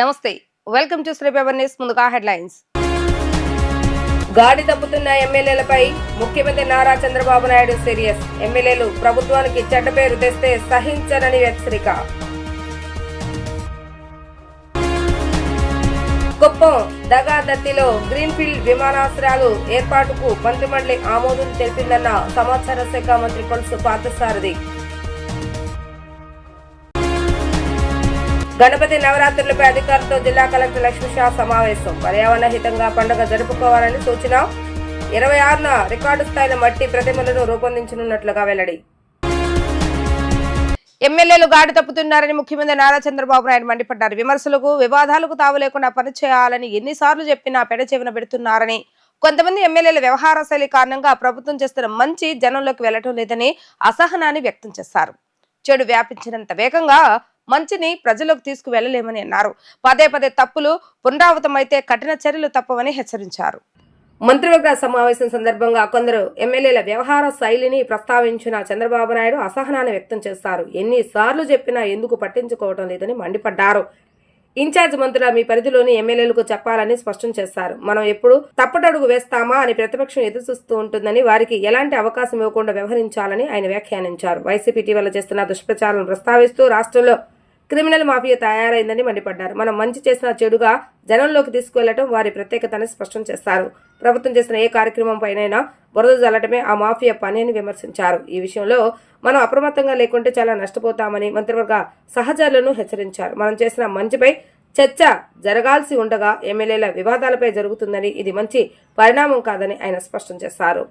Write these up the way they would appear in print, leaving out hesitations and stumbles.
నమస్తే, welcome to Sri paper news. ముందుగా headlines. గాడి తప్పుతున్న ఎమ్మెల్యేలపై ముఖ్యమంత్రి నారా చంద్రబాబు నాయుడు సీరియస్. ఎమ్మెల్యేలు ప్రభుత్వానికి చెడ్డ పేరు తెస్తే సహించనని హెచ్చరిక. కుప్పం దగాదత్తిలో గ్రీన్ఫీల్డ్ విమానాశ్రయాలు ఏర్పాటుకు మంత్రిమండలి ఆమోదం తెలిపిందన్న సమాచార శాఖ మంత్రి కొలుసు పార్థసారథి. గణపతి నవరాత్రులపై అధికారులతో జిల్లా కలెక్టర్ లక్ష్మీషా సమావేశం. పర్యావరణ హితంగా పండుగ జరుపుకోవాలని సూచన. 26న రికార్డు స్థాయిలో మట్టి ప్రతిమలను రూపొందించనున్నట్లుగా వెల్లడి. ఎమ్మెల్యేలు గాడి తప్పుతున్నారని ముఖ్యమంత్రి నారా చంద్రబాబు నాయుడు మండిపడ్డారు. విమర్శలకు వివాదాలకు తావు లేకుండా పనిచేయాలని ఎన్నిసార్లు చెప్పినా పెడచెవిన పెడుతున్నారని, కొంతమంది ఎమ్మెల్యేల వ్యవహార శైలి కారణంగా ప్రభుత్వం చేస్తున్న మంచి జనంలోకి వెళ్లటం లేదని అసహనాన్ని వ్యక్తం చేశారు. చెడు వ్యాపించినంత వేగంగా మంచిని ప్రజలకు తీసుకువెళ్లలేమని అన్నారు. పదే పదే తప్పులు పునరావృతమైతే కఠిన చర్యలు తప్పవని హెచ్చరించారు. మంత్రివర్గ సమావేశం సందర్భంగా కొందరు ఎమ్మెల్యేల వ్యవహార శైలిని ప్రస్తావించిన చంద్రబాబు నాయుడు అసహనాన్ని వ్యక్తం చేశారు. ఎన్నిసార్లు చెప్పినా ఎందుకు పట్టించుకోవడం లేదని మండిపడ్డారు. ఇన్ఛార్జ్ మంత్రుల మీ పరిధిలోని ఎమ్మెల్యేలకు చెప్పాలని స్పష్టం చేశారు. మనం ఎప్పుడు తప్పటడుగు వేస్తామా అని ప్రతిపక్షం ఎదురుచూస్తూ ఉంటుందని, వారికి ఎలాంటి అవకాశం ఇవ్వకుండా వ్యవహరించాలని ఆయన వ్యాఖ్యానించారు. వైసీపీ ఇటీవల చేస్తున్న దుష్ప్రచారం ప్రస్తావిస్తూ రాష్ట్రంలో క్రిమినల్ మాఫియా తయారైందని మండిపడ్డారు. మనం మంచి చేసిన చెడుగా జనంలోకి తీసుకువెళ్లడం వారి ప్రత్యేకతని స్పష్టం చేశారు. ప్రభుత్వం చేసిన ఏ కార్యక్రమం పైనైనా బురద జల్లటమే ఆ మాఫియా పని అని విమర్శించారు. ఈ విషయంలో మనం అప్రమత్తంగా లేకుంటే చాలా నష్టపోతామని మంత్రివర్గ సహచరులను హెచ్చరించారు. మనం చేసిన మంచిపై చర్చ జరగాల్సి ఉండగా ఎమ్మెల్యేల వివాదాలపై జరుగుతుందని, ఇది మంచి పరిణామం కాదని ఆయన స్పష్టం చేశారు.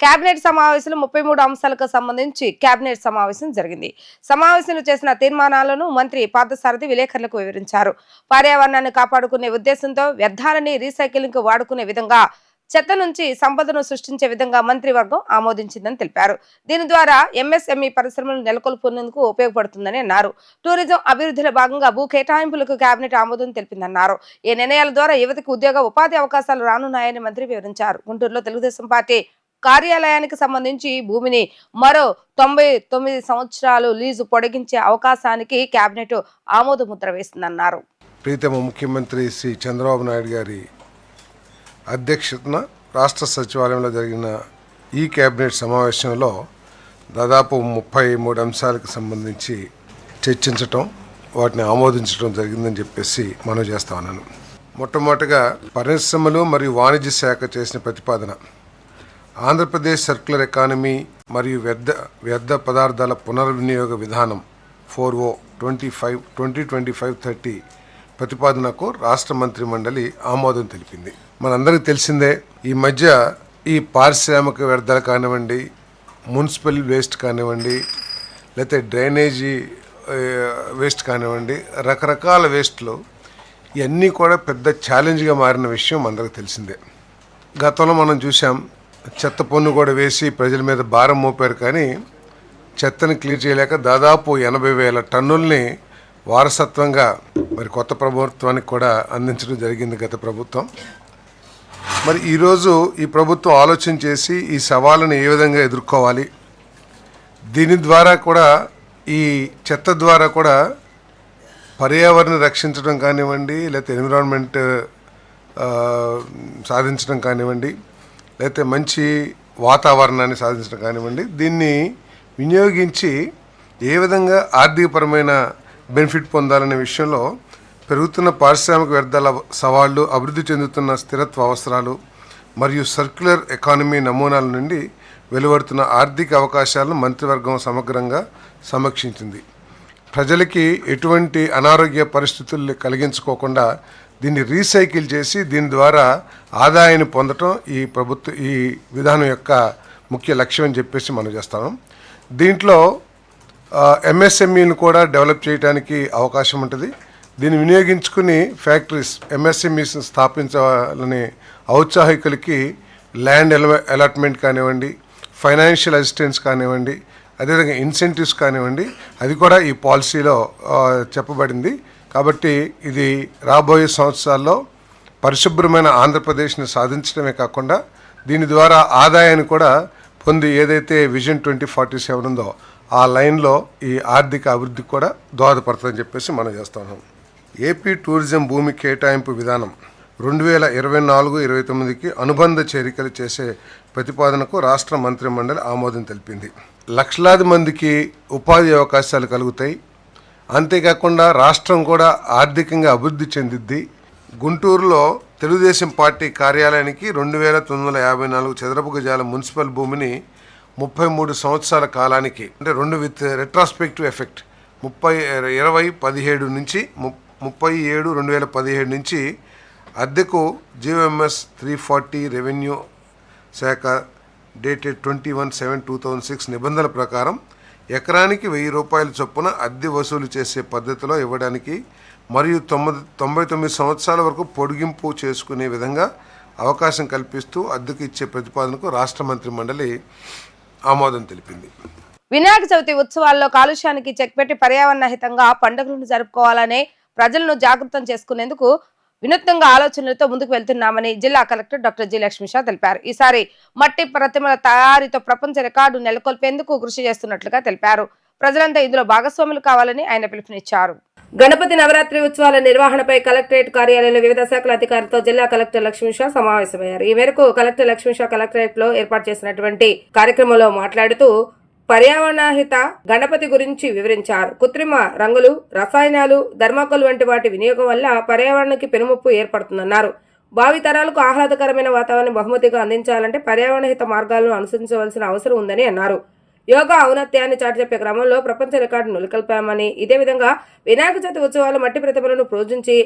కేబినెట్ సమావేశంలో 33 అంశాలకు సంబంధించి కేబినెట్ సమావేశం జరిగింది. సమావేశంలో చేసిన తీర్మానాలను మంత్రి పార్థసారథి విలేకరులకు వివరించారు. పర్యావరణాన్ని కాపాడుకునే ఉద్దేశంతో వ్యర్థాలని రీసైక్లింగ్ వాడుకునే విధంగా, చెత్త నుంచి సంపదను సృష్టించే విధంగా మంత్రివర్గం ఆమోదించిందని తెలిపారు. దీని ద్వారా ఎంఎస్ఎంఈ పరిశ్రమలను నెలకొల్పేందుకు ఉపయోగపడుతుందని అన్నారు. టూరిజం అభివృద్ధిలో భాగంగా భూ కేటాయింపులకు కేబినెట్ ఆమోదం తెలిపిందన్నారు. ఈ నిర్ణయాల ద్వారా యువతకు ఉద్యోగ ఉపాధి అవకాశాలు రానున్నాయని మంత్రి వివరించారు. గుంటూరులో తెలుగుదేశం పార్టీ కార్యాలయానికి సంబంధించి భూమిని మరో 99 సంవత్సరాలు లీజు పొడిగించే అవకాశానికి కేబినెట్ ఆమోద ముద్ర వేసిందన్నారు. ప్రీతమ ముఖ్యమంత్రి శ్రీ చంద్రబాబు నాయుడు గారి అధ్యక్షతన రాష్ట్ర సచివాలయంలో జరిగిన ఈ కేబినెట్ సమావేశంలో దాదాపు 33 అంశాలకు సంబంధించి చర్చించటం, వాటిని ఆమోదించడం జరిగిందని చెప్పేసి మనం చేస్తా ఉన్నాను. మొట్టమొదటిగా పరిశ్రమలు మరియు వాణిజ్య శాఖ చేసిన ప్రతిపాదన, ఆంధ్రప్రదేశ్ సర్క్యులర్ ఎకానమీ మరియు వ్యర్థ పదార్థాల పునర్వినియోగ విధానం 4O 2025-30 ప్రతిపాదనకు రాష్ట్ర మంత్రి మండలి ఆమోదం తెలిపింది. మనందరికీ తెలిసిందే, ఈ మధ్య ఈ పారిశ్రామిక వ్యర్థాలు కానివ్వండి, మున్సిపల్ వేస్ట్ కానివ్వండి, లేకపోతే డ్రైనేజీ వేస్ట్ కానివ్వండి, రకరకాల వేస్ట్లు ఇవన్నీ కూడా పెద్ద ఛాలెంజ్గా మారిన విషయం అందరికీ తెలిసిందే. గతంలో మనం చూసాం, చెత్త పన్ను కూడా వేసి ప్రజల మీద భారం మోపారు, కానీ చెత్తని క్లియర్ చేయలేక దాదాపు 80,000 టన్నుల్ని వారసత్వంగా మరి కొత్త ప్రభుత్వానికి కూడా అందించడం జరిగింది గత ప్రభుత్వం. మరి ఈరోజు ఈ ప్రభుత్వం ఆలోచన చేసి ఈ సవాళ్ళను ఏ విధంగా ఎదుర్కోవాలి, దీని ద్వారా కూడా ఈ చెత్త ద్వారా కూడా పర్యావరణం రక్షించడం కానివ్వండి, లేకపోతే ఎన్విరాన్మెంట్ సాధించడం కానివ్వండి, లేకపోతే మంచి వాతావరణాన్ని సాధించడం కానివ్వండి, దీన్ని వినియోగించి ఏ విధంగా ఆర్థికపరమైన బెనిఫిట్ పొందాలనే విషయంలో పెరుగుతున్న పారిశ్రామిక వ్యర్థాల సవాళ్లు, అభివృద్ధి చెందుతున్న స్థిరత్వ అవసరాలు మరియు సర్క్యులర్ ఎకానమీ నమూనాల నుండి వెలువడుతున్న ఆర్థిక అవకాశాలను మంత్రివర్గం సమగ్రంగా సమీక్షించింది. ప్రజలకి ఎటువంటి అనారోగ్య పరిస్థితులు కలిగించుకోకుండా దీన్ని రీసైకిల్ చేసి దీని ద్వారా ఆదాయాన్ని పొందటం ఈ విధానం యొక్క ముఖ్య లక్ష్యం అని చెప్పేసి మనం చేస్తాము. దీంట్లో ఎంఎస్ఎంఈని కూడా డెవలప్ చేయడానికి అవకాశం ఉంటుంది. దీన్ని వినియోగించుకుని ఫ్యాక్టరీస్ ఎంఎస్ఎంఈస్ స్థాపించాలని ఔత్సాహికులకి ల్యాండ్ అలాట్మెంట్ కానివ్వండి, ఫైనాన్షియల్ అసిస్టెన్స్ కానివ్వండి, అదేవిధంగా ఇన్సెంటివ్స్ కానివ్వండి, అది కూడా ఈ పాలసీలో చెప్పబడింది. కాబట్టి ఇది రాబోయే సంవత్సరాల్లో పరిశుభ్రమైన ఆంధ్రప్రదేశ్ని సాధించడమే కాకుండా దీని ద్వారా ఆదాయాన్ని కూడా పొంది ఏదైతే విజన్ 2047 ఉందో ఆ లైన్లో ఈ ఆర్థిక అభివృద్ధికి కూడా దోహదపడుతుందని చెప్పేసి మనం చేస్తున్నాం. ఏపీ టూరిజం భూమి కేటాయింపు విధానం 2024-29కి అనుబంధ చేరికలు చేసే ప్రతిపాదనకు రాష్ట్ర మంత్రిమండలి ఆమోదం తెలిపింది. లక్షలాది మందికి ఉపాధి అవకాశాలు కలుగుతాయి. అంతేకాకుండా రాష్ట్రం కూడా ఆర్థికంగా అభివృద్ధి చెందిద్ది. గుంటూరులో తెలుగుదేశం పార్టీ కార్యాలయానికి 2954 చదరపు గజాల మున్సిపల్ భూమిని 33 సంవత్సరాల కాలానికి, అంటే 2 విత్ రెట్రాస్పెక్టివ్ ఎఫెక్ట్ 2017 నుంచి 37/2017 నుంచి అద్దెకు జీఓఎంఎస్ 340 రెవెన్యూ శాఖ డేటెడ్ 21/7/2006 నిబంధనల ప్రకారం ఎకరానికి 1000 రూపాయల చొప్పున అద్దె వసూలు చేసే పద్ధతిలో ఇవ్వడానికి మరియు 99 సంవత్సరాల వరకు పొడిగింపు చేసుకునే విధంగా అవకాశం కల్పిస్తూ అద్దెకు ఇచ్చే ప్రతిపాదనకు రాష్ట్ర మంత్రి మండలి ఆమోదం తెలిపింది. వినాయక చవితి ఉత్సవాల్లో కాలుష్యానికి చెక్ పెట్టి పర్యావరణ హితంగా పండుగలను జరుపుకోవాలనే ప్రజలను జాగృతం చేసుకునేందుకు వినూత్నంగా ఆలోచనలతో ముందుకు వెళ్తున్నామని జిల్లా కలెక్టర్ డాక్టర్ జి లక్ష్మీషా తెలిపారు. ఈసారి మట్టి ప్రతిమల తయారీతో ప్రపంచ రికార్డు నెలకొల్పేందుకు కృషి చేస్తున్నట్లుగా తెలిపారు. ప్రజలంతా ఇందులో భాగస్వాములు కావాలని ఆయన పిలుపునిచ్చారు. గణపతి నవరాత్రి ఉత్సవాల నిర్వహణపై కలెక్టరేట్ కార్యాలయంలో వివిధ శాఖల అధికారులతో జిల్లా కలెక్టర్ లక్ష్మీషా సమావేశమయ్యారు. ఈ మేరకు కలెక్టర్ లక్ష్మీషా కలెక్టరేట్ లో ఏర్పాటు చేసినటువంటి కార్యక్రమంలో మాట్లాడుతూ పర్యావరణహిత గణపతి గురించి వివరించారు. కృత్రిమ రంగులు, రసాయనాలు, థర్మాకోల్ వంటి వాటి వినియోగం వల్ల పర్యావరణానికి పెనుముప్పు ఏర్పడుతుందన్నారు. భావితరాలకు ఆహ్లాదకరమైన వాతావరణం బహుమతిగా అందించాలంటే పర్యావరణహిత మార్గాలను అనుసరించవలసిన అవసరం ఉందని అన్నారు. యోగా ఔన్నత్యాన్ని చాటి చెప్పే క్రమంలో ప్రపంచ రికార్డును నెలకొల్పామని, ఇదే విధంగా వినాయక చవితి ఉత్సవాలు మట్టి ప్రతిమలను పూజించి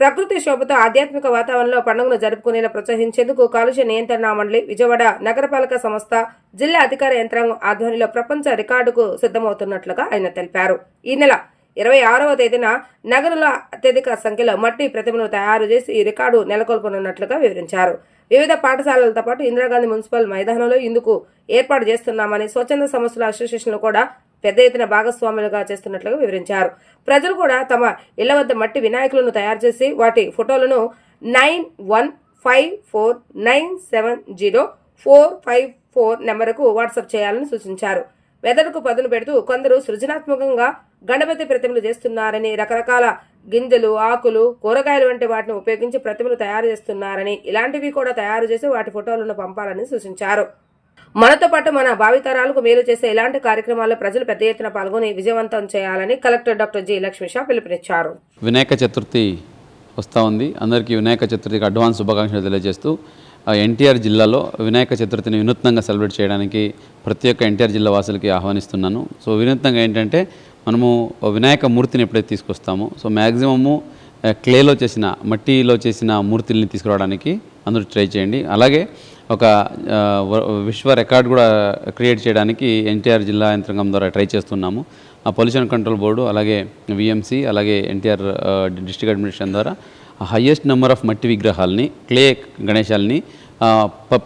ప్రకృతి శోభతో ఆధ్యాత్మిక వాతావరణంలో పండుగను జరుపుకునేలా ప్రోత్సహించేందుకు కాలుష్య నియంత్రణ మండలి, విజయవాడ నగరపాలక సంస్థ, జిల్లా అధికార యంత్రాంగం ఆధ్వర్యంలో ప్రపంచ రికార్డుకు సిద్ధమవుతున్నట్లుగా ఆయన తెలిపారు. ఈ నెల 26వ తేదీన నగరంలో అత్యధిక సంఖ్యలో మట్టి ప్రతిమలను తయారు చేసి ఈ రికార్డు నెలకొల్పనున్నట్లుగా వివరించారు. వివిధ పాఠశాలలతో పాటు ఇందిరాగాంధీ మున్సిపల్ మైదానంలో ఇందుకు ఏర్పాటు చేస్తున్నామని, స్వచ్ఛంద సంస్థల అసోసియేషన్లు కూడా పెద్ద ఎత్తున భాగస్వాములుగా చేస్తున్నట్లుగా వివరించారు. ప్రజలు కూడా తమ ఇళ్ల వద్ద మట్టి వినాయకులను తయారు చేసి వాటి ఫోటోలను 9154970454 నెంబరుకు వాట్సాప్ చేయాలని సూచించారు. వెదడుకు పదును పెడుతూ కొందరు సృజనాత్మకంగా గణపతి ప్రతిమలు చేస్తున్నారని, రకరకాల గింజలు, ఆకులు, కూరగాయలు వంటి వాటిని ఉపయోగించి ప్రతిమలు తయారు చేస్తున్నారని, ఇలాంటివి కూడా తయారు చేసి వాటి ఫోటోలను పంపాలని సూచించారు. మనతో పాటు మన భావితరాలకు మేలు చేసే ఇలాంటి కార్యక్రమాల్లో ప్రజలు పెద్ద ఎత్తున పాల్గొని విజయవంతం చేయాలని కలెక్టర్ డాక్టర్ జి లక్ష్మీషా పిలుపునిచ్చారు. వినాయక చతుర్థి వస్తూ ఉంది. అందరికీ వినాయక చతుర్థికి అడ్వాన్స్ శుభాకాంక్షలు తెలియజేస్తూ ఎన్టీఆర్ జిల్లాలో వినాయక చతుర్థిని వినూత్నంగా సెలబ్రేట్ చేయడానికి ప్రతి ఒక్క ఎన్టీఆర్ జిల్లా వాసులకి ఆహ్వానిస్తున్నాను. సో వినూత్నంగా ఏంటంటే మనము వినాయక మూర్తిని ఎప్పుడైతే తీసుకొస్తామో మ్యాక్సిమము క్లేలో చేసిన, మట్టిలో చేసిన మూర్తుల్ని తీసుకురావడానికి అందరూ ట్రై చేయండి. అలాగే ఒక విశ్వ రికార్డ్ కూడా క్రియేట్ చేయడానికి ఎన్టీఆర్ జిల్లా యంత్రాంగం ద్వారా ట్రై చేస్తున్నాము. ఆ పొల్యూషన్ కంట్రోల్ బోర్డు, అలాగే విఎంసి, అలాగే ఎన్టీఆర్ డిస్ట్రిక్ట్ అడ్మినిస్ట్రేషన్ ద్వారా హయ్యెస్ట్ నెంబర్ ఆఫ్ మట్టి విగ్రహాలని, క్లే గణేశాలని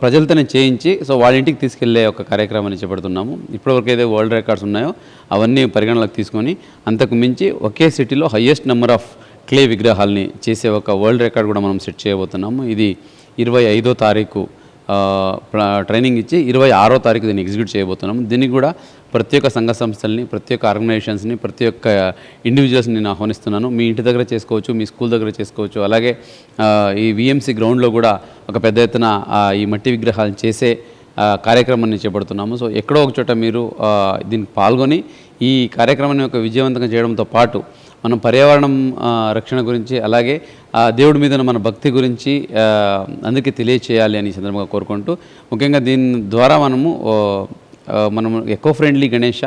ప్రజలతోనే చేయించి వాళ్ళ ఇంటికి తీసుకెళ్లే ఒక కార్యక్రమాన్ని చేపడుతున్నాము. ఇప్పటివరకు ఏదో వరల్డ్ రికార్డ్స్ ఉన్నాయో అవన్నీ పరిగణలోకి తీసుకొని అంతకు మించి ఒకే సిటీలో హయ్యెస్ట్ నెంబర్ ఆఫ్ క్లే విగ్రహాలని చేసే ఒక వరల్డ్ రికార్డ్ కూడా మనం సెట్ చేయబోతున్నాము. ఇది 25వ తారీఖు ట్రైనింగ్ ఇచ్చి 26వ తారీఖు దీన్ని ఎగ్జిక్యూట్ చేయబోతున్నాము. దీనికి కూడా ప్రతి ఒక్క సంఘ సంస్థల్ని, ప్రతి ఒక్క ఆర్గనైజేషన్స్ని, ప్రతి ఒక్క ఇండివిజువల్స్ని నేను ఆహ్వానిస్తున్నాను. మీ ఇంటి దగ్గర చేసుకోవచ్చు, మీ స్కూల్ దగ్గర చేసుకోవచ్చు. అలాగే ఈ విఎంసి గ్రౌండ్లో కూడా ఒక పెద్ద ఎత్తున ఈ మట్టి విగ్రహాలు చేసే కార్యక్రమాన్ని చేపడుతున్నాము. సో ఎక్కడో ఒక చోట మీరు దీనికి పాల్గొని ఈ కార్యక్రమాన్ని ఒక విజయవంతంగా చేయడంతో పాటు మనం పర్యావరణం రక్షణ గురించి, అలాగే దేవుడి మీద మన భక్తి గురించి అందరికీ తెలియచేయాలి అని సందర్భంగా కోరుకుంటూ, ముఖ్యంగా దీని ద్వారా మనము ఎకో ఫ్రెండ్లీ గణేష,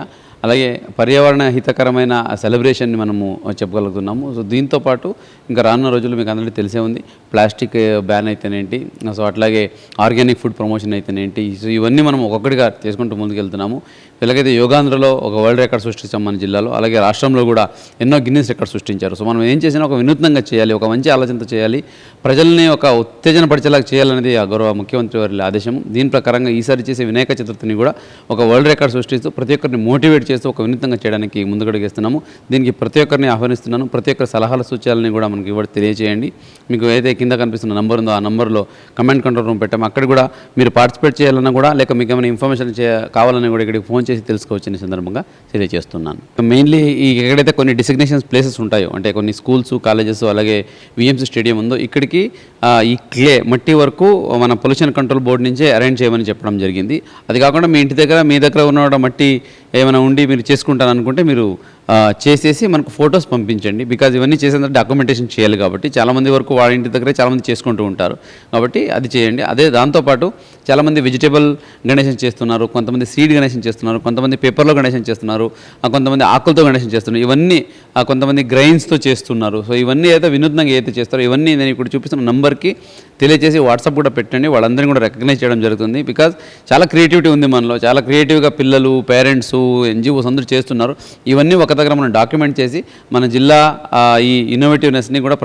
అలాగే పర్యావరణ హితకరమైన సెలబ్రేషన్ని మనము చెప్పగలుగుతున్నాము. సో దీంతోపాటు ఇంకా రానున్న రోజుల్లో మీకు అందరికీ తెలిసే ఉంది, ప్లాస్టిక్ బ్యాన్ అయితేనేంటి, సో అట్లాగే ఆర్గానిక్ ఫుడ్ ప్రమోషన్ అయితేనేంటి, సో ఇవన్నీ మనం ఒక్కొక్కటిగా చేసుకుంటూ ముందుకెళ్తున్నాము. ఎలాగైతే యోగాంధ్రలో ఒక వరల్డ్ రికార్డ్ సృష్టించాం మన జిల్లాలో, అలాగే రాష్ట్రంలో కూడా ఎన్నో గిన్నెస్ రికార్డ్ సృష్టించారు. సో మనం ఏం చేసినా ఒక వినూత్నంగా చేయాలి, ఒక మంచి ఆలోచనతో చేయాలి, ప్రజల్ని ఒక ఉత్తేజనపరిచేలాగా చేయాలనేది ఆ గౌరవ ముఖ్యమంత్రి వారి ఆదేశం. దీని ప్రకారంగా ఈసారి చేసే వినాయక చతుర్థిని కూడా ఒక వరల్డ్ రికార్డ్ సృష్టిస్తూ ప్రతి ఒక్కరిని మోటివేట్ చేస్తూ ఒక వినూత్నంగా చేయడానికి ముందుకడుగేస్తున్నాము. దీనికి ప్రతి ఒక్కరిని ఆహ్వానిస్తున్నాను. ప్రతి ఒక్కరి సలహాల సూచనలని కూడా మనకి ఇవ్వడం తెలియజేయండి. మీకు ఏదైతే కింద కనిపిస్తున్న నంబర్ ఉందో ఆ నంబర్లో కమెంట్ కంట్రోల్ రూమ్ పెట్టాము. అక్కడ కూడా మీరు పార్టిసిపేట్ చేయాలన్నా కూడా, లేక మీకు ఏమైనా ఇన్ఫర్మేషన్ కావాలన్నా కూడా ఇక్కడికి ఫోన్ చేసి తెలుసుకోవచ్చని సందర్భంగా తెలియజేస్తున్నాను. మెయిన్లీ ఈ ఎక్కడైతే కొన్ని డిసిగ్నేషన్స్ ప్లేసెస్ ఉంటాయో, అంటే కొన్ని స్కూల్స్, కాలేజెస్, అలాగే విఎంసీ స్టేడియం ఉందో ఇక్కడికి ఈ క్లే మట్టి వరకు మన పొల్యూషన్ కంట్రోల్ బోర్డు నుంచే అరేంజ్ చేయమని చెప్పడం జరిగింది. అది కాకుండా మీ దగ్గర ఉన్న మట్టి ఏమైనా ఉండి మీరు చేసుకుంటాను అనుకుంటే మీరు చేసేసి మనకు ఫొటోస్ పంపించండి. బికాజ్ ఇవన్నీ చేసేందుకు డాక్యుమెంటేషన్ చేయాలి కాబట్టి చాలామంది వరకు వాళ్ళ ఇంటి దగ్గరే చాలామంది చేసుకుంటూ ఉంటారు కాబట్టి అది చేయండి. అదే దాంతోపాటు చాలామంది వెజిటేబుల్ గణేషన్ చేస్తున్నారు, కొంతమంది సీడ్ గణేషన్ చేస్తున్నారు, కొంతమంది పేపర్లో గణేషన్ చేస్తున్నారు, కొంతమంది ఆకులతో గణేషన్ చేస్తున్నారు, ఇవన్నీ కొంతమంది గ్రైన్స్తో చేస్తున్నారు. సో ఇవన్నీ అయితే వినూత్నంగా ఏదైతే చేస్తారో ఇవన్నీ నేను ఇప్పుడు చూపిస్తున్న నంబర్కి తెలియజేసి వాట్సాప్ కూడా పెట్టండి. వాళ్ళందరినీ కూడా రికగ్నైజ్ చేయడం జరుగుతుంది. బికాజ్ చాలా క్రియేటివిటీ ఉంది మనలో, చాలా క్రియేటివ్గా పిల్లలు, పేరెంట్స్, ఎన్జిఓస్ అందరూ చేస్తున్నారు. ఇవన్నీ ఒక దగ్గర మనం డాక్యుమెంట్ చేసి మన జిల్లా ఈ ఇన్నోవేటివ్నెస్ని కూడా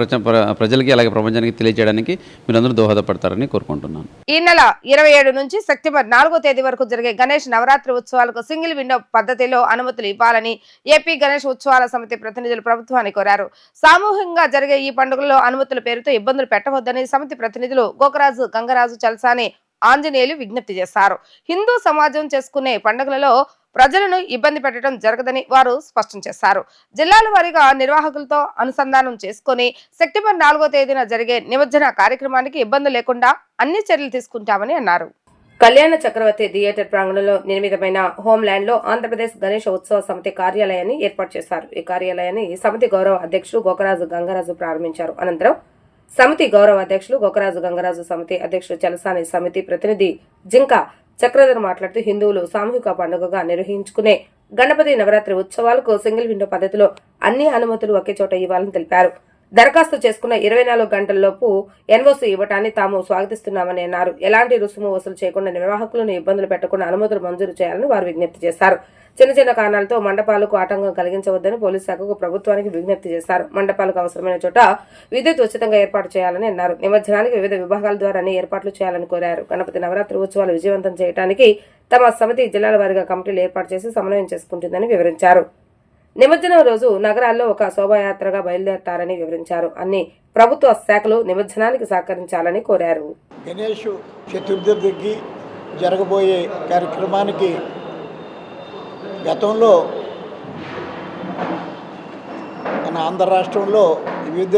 ప్రజలకి అలాగే ప్రపంచానికి తెలియజేయడానికి మీరందరూ దోహదపడతారని కోరుకుంటున్నాను. ఈ నెల 27 నుంచి సెప్టెంబర్ 4వ తేదీ వరకు జరిగే గణేష్ నవరాత్రి ఉత్సవాలకు సింగిల్ విండో పద్ధతిలో అనుమతులు ఇవ్వాలని ఏపీ గణేష్ ఉత్సవాల సమితి ప్రతినిధులు ప్రభుత్వాన్ని కోరారు. సామూహికంగా జరిగే ఈ పండుగల్లో అనుమతుల పేరుతో ఇబ్బందులు పెట్టవద్దని సమితి ప్రతినిధులు గోకరాజు, గంగరాజు, చలసాని, ఆంజనేయులు విజ్ఞప్తి చేశారు. హిందూ సమాజం చేసుకునే పండుగలలో ప్రజలను ఇబ్బంది పెట్టడం జరగదని వారు స్పష్టం చేశారు. జిల్లాల వారీగా నిర్వాహకులతో అనుసంధానం చేసుకుని సెప్టెంబర్ 4వ తేదీన జరిగే నిమజ్జన కార్యక్రమానికి ఇబ్బంది లేకుండా అన్ని చర్యలు తీసుకుంటామని అన్నారు. కళ్యాణ చక్రవర్తి థియేటర్ ప్రాంగణంలో నిర్మితమైన హోంల్యాండ్ లో ఆంధ్రప్రదేశ్ గణేష ఉత్సవ సమితి కార్యాలయాన్ని ఏర్పాటు చేశారు. ఈ కార్యాలయాన్ని సమితి గౌరవ అధ్యక్షుడు గోకరాజు, గంగరాజు ప్రారంభించారు. అనంతరం సమితి గౌరవ అధ్యక్షులు గోకరాజు, గంగరాజు, సమితి అధ్యక్షుడు చలసాని, సమితి ప్రతినిధి జింక చక్రధర్ మాట్లాడుతూ హిందువులు సామూహిక పండుగగా నిర్వహించుకునే గణపతి నవరాత్రి ఉత్సవాలకు సింగిల్ విండో పద్ధతిలో అన్ని అనుమతులు ఒకే చోట ఇవ్వాలని తెలిపారు. దరఖాస్తు చేసుకున్న 24 గంటల్లోపు ఎన్ఓసీ ఇవ్వటాన్ని తాము స్వాగతిస్తున్నామని అన్నారు. ఎలాంటి రుసుము వసూలు చేయకుండా నిర్వాహకులను ఇబ్బందులు పెట్టకుండా అనుమతులు మంజూరు చేయాలని వారు విజ్ఞప్తి చేశారు. చిన్న కారణాలతో మండపాలకు ఆటంకం కలిగించవద్దని పోలీసు శాఖకు, ప్రభుత్వానికి విజ్ఞప్తి చేశారు. మండపాలకు అవసరమైన చోట విద్యుత్ ఉచితంగా ఏర్పాటు చేయాలని అన్నారు. నిమజ్జనానికి వివిధ విభాగాల ద్వారా అన్ని ఏర్పాట్లు చేయాలని కోరారు. గణపతి నవరాత్రి ఉత్సవాలు విజయవంతం చేయడానికి తమ సమితి జిల్లాల వారీగా కమిటీలు ఏర్పాటు చేసి సమన్వయం చేసుకుంటుందని వివరించారు. నిమజ్జనం రోజు నగరాల్లో ఒక శోభాయాత్రగా బయలుదేరతారని వివరించారు. అన్ని ప్రభుత్వ శాఖలు నిమజ్జనానికి సహకరించాలని కోరారు. గణేష్ చతుర్థికి జరగబోయే కార్యక్రమానికి గతంలో మన ఆంధ్ర రాష్ట్రంలో వివిధ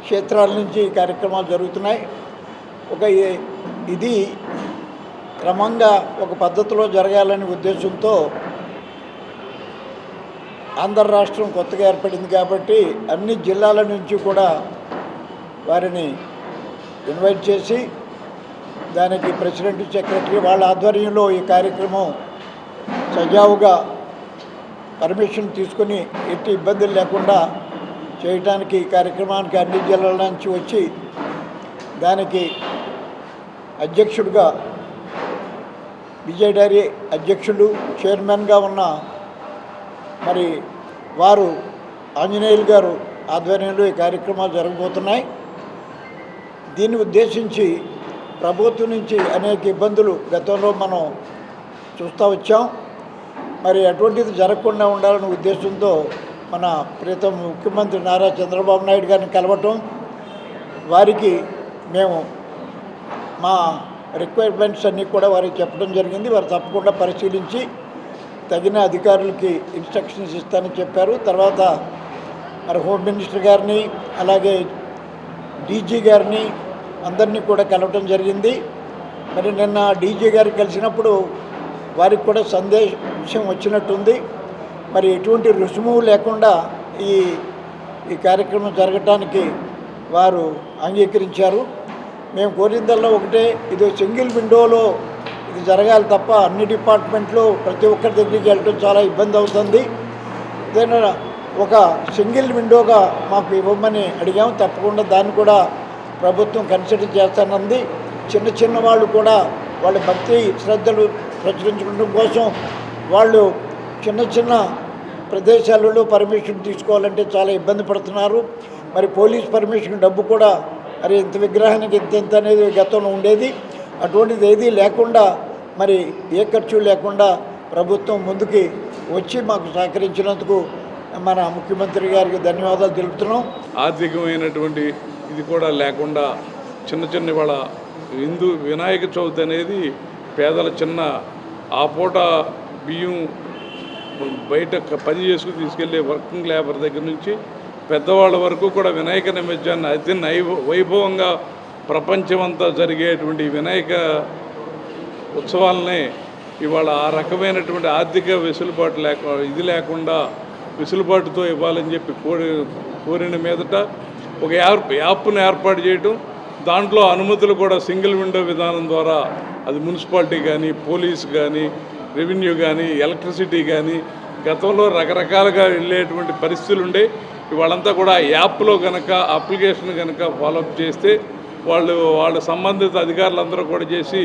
క్షేత్రాల నుంచి కార్యక్రమాలు జరుగుతున్నాయి. ఇది క్రమంగా ఒక పద్ధతిలో జరగాలనే ఉద్దేశంతో ఆంధ్ర రాష్ట్రం కొత్తగా ఏర్పడింది కాబట్టి అన్ని జిల్లాల నుంచి కూడా వారిని ఇన్వైట్ చేసి దానికి ప్రెసిడెంట్, సెక్రటరీ వాళ్ళ ఆధ్వర్యంలో ఈ కార్యక్రమం సజావుగా పర్మిషన్ తీసుకుని ఎట్టి ఇబ్బందులు లేకుండా చేయడానికి ఈ కార్యక్రమానికి అన్ని జిల్లాల నుంచి వచ్చి దానికి అధ్యక్షుడిగా విజయ్ డైరీ అధ్యక్షుడు, చైర్మన్గా ఉన్న మరి వారు ఆంజనేయులు గారు ఆధ్వర్యంలో ఈ కార్యక్రమాలు జరగబోతున్నాయి. దీన్ని ఉద్దేశించి ప్రభుత్వం నుంచి అనేక ఇబ్బందులు గతంలో మనం చూస్తూ వచ్చాం. మరి అటువంటిది జరగకుండా ఉండాలనే ఉద్దేశంతో మన ప్రీతం ముఖ్యమంత్రి నారా చంద్రబాబు నాయుడు గారిని కలవటం, వారికి మేము మా రిక్వైర్మెంట్స్ అన్నీ కూడా వారికి చెప్పడం జరిగింది. వారు తప్పకుండా పరిశీలించి తగిన అధికారులకి ఇన్స్ట్రక్షన్స్ ఇస్తానని చెప్పారు. తర్వాత మరి హోమ్ మినిస్టర్ గారిని, అలాగే డీజీ గారిని అందరినీ కూడా కలవటం జరిగింది. మరి నిన్న డీజీ గారికి కలిసినప్పుడు వారికి కూడా సందేశం వచ్చినట్టుంది. మరి ఎటువంటి రుసుము లేకుండా ఈ కార్యక్రమం జరగటానికి వారు అంగీకరించారు. మేము కోరిందల్లా ఒకటే, ఇది సింగిల్ విండోలో ఇది జరగాలి తప్ప అన్ని డిపార్ట్మెంట్లు ప్రతి ఒక్కరి దగ్గరికి వెళ్ళటం చాలా ఇబ్బంది అవుతుంది. ఏదైనా ఒక సింగిల్ విండోగా మాకు ఇవ్వమని అడిగాము. తప్పకుండా దాన్ని కూడా ప్రభుత్వం కన్సిడర్ చేస్తానంది. చిన్న వాళ్ళు కూడా వాళ్ళ భక్తి శ్రద్ధలు ప్రచురించడం కోసం వాళ్ళు చిన్న ప్రదేశాలలో పర్మిషన్ తీసుకోవాలంటే చాలా ఇబ్బంది పడుతున్నారు. మరి పోలీస్ పర్మిషన్ డబ్బు కూడా మరి ఇంత విగ్రహానికి ఇంత అనేది గతంలో ఉండేది. అటువంటిది ఏదీ లేకుండా మరి ఏ ఖర్చు లేకుండా ప్రభుత్వం ముందుకి వచ్చి మాకు సహకరించినందుకు మన ముఖ్యమంత్రి గారికి ధన్యవాదాలు తెలుపుతున్నాం. ఆర్థికమైనటువంటి ఇది కూడా లేకుండా చిన్న వాళ్ళ వినాయక చవితి అనేది పేదల ఆ పూట బియ్యం బయట పని చేసుకుని తీసుకెళ్లే వర్కింగ్ లేబర్ దగ్గర నుంచి పెద్దవాళ్ళ వరకు కూడా వినాయక నిమజ్జనాన్ని అతి వైభవంగా ప్రపంచమంతా జరిగేటువంటి వినాయక ఉత్సవాలనే ఇవాళ ఆ రకమైనటువంటి ఆర్థిక వెసులుబాటు లేకుండా వెసులుబాటుతో ఇవ్వాలని చెప్పి కోరిన మీదట ఒక యాప్ను ఏర్పాటు చేయడం, దాంట్లో అనుమతులు కూడా సింగిల్ విండో విధానం ద్వారా అది మున్సిపాలిటీ కానీ, పోలీస్ కానీ, రెవెన్యూ కానీ, ఎలక్ట్రిసిటీ కానీ గతంలో రకరకాలుగా వెళ్ళేటువంటి పరిస్థితులు ఉండే. ఇవాళంతా కూడా యాప్లో కనుక అప్లికేషన్ కనుక ఫాలోఅప్ చేస్తే వాళ్ళ సంబంధిత అధికారులందరూ కూడా చేసి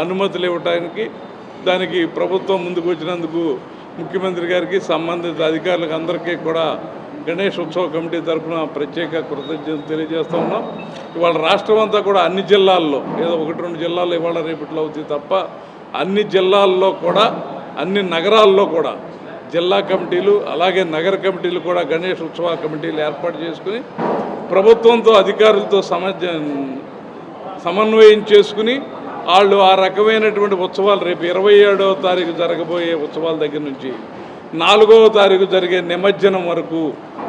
అనుమతులు ఇవ్వడానికి దానికి ప్రభుత్వం ముందుకు వచ్చినందుకు ముఖ్యమంత్రి గారికి సంబంధిత అధికారులకు అందరికీ కూడా గణేష్ ఉత్సవ కమిటీ తరఫున ప్రత్యేక కృతజ్ఞతలు తెలియజేస్తూ ఉన్నాం. ఇవాళ రాష్ట్రం అంతా కూడా అన్ని జిల్లాల్లో, ఏదో 1-2 జిల్లాల్లో ఇవాళ రేపట్లో అవుతుంది తప్ప అన్ని జిల్లాల్లో కూడా, అన్ని నగరాల్లో కూడా జిల్లా కమిటీలు అలాగే నగర కమిటీలు కూడా గణేష్ ఉత్సవ కమిటీలు ఏర్పాటు చేసుకుని ప్రభుత్వంతో అధికారులతో సమన్వయం చేసుకుని వాళ్ళు ఆ రకమైనటువంటి ఉత్సవాలు రేపు 27వ తారీఖు జరగబోయే ఉత్సవాల దగ్గర నుంచి 4వ తారీఖు జరిగే నిమజ్జనం వరకు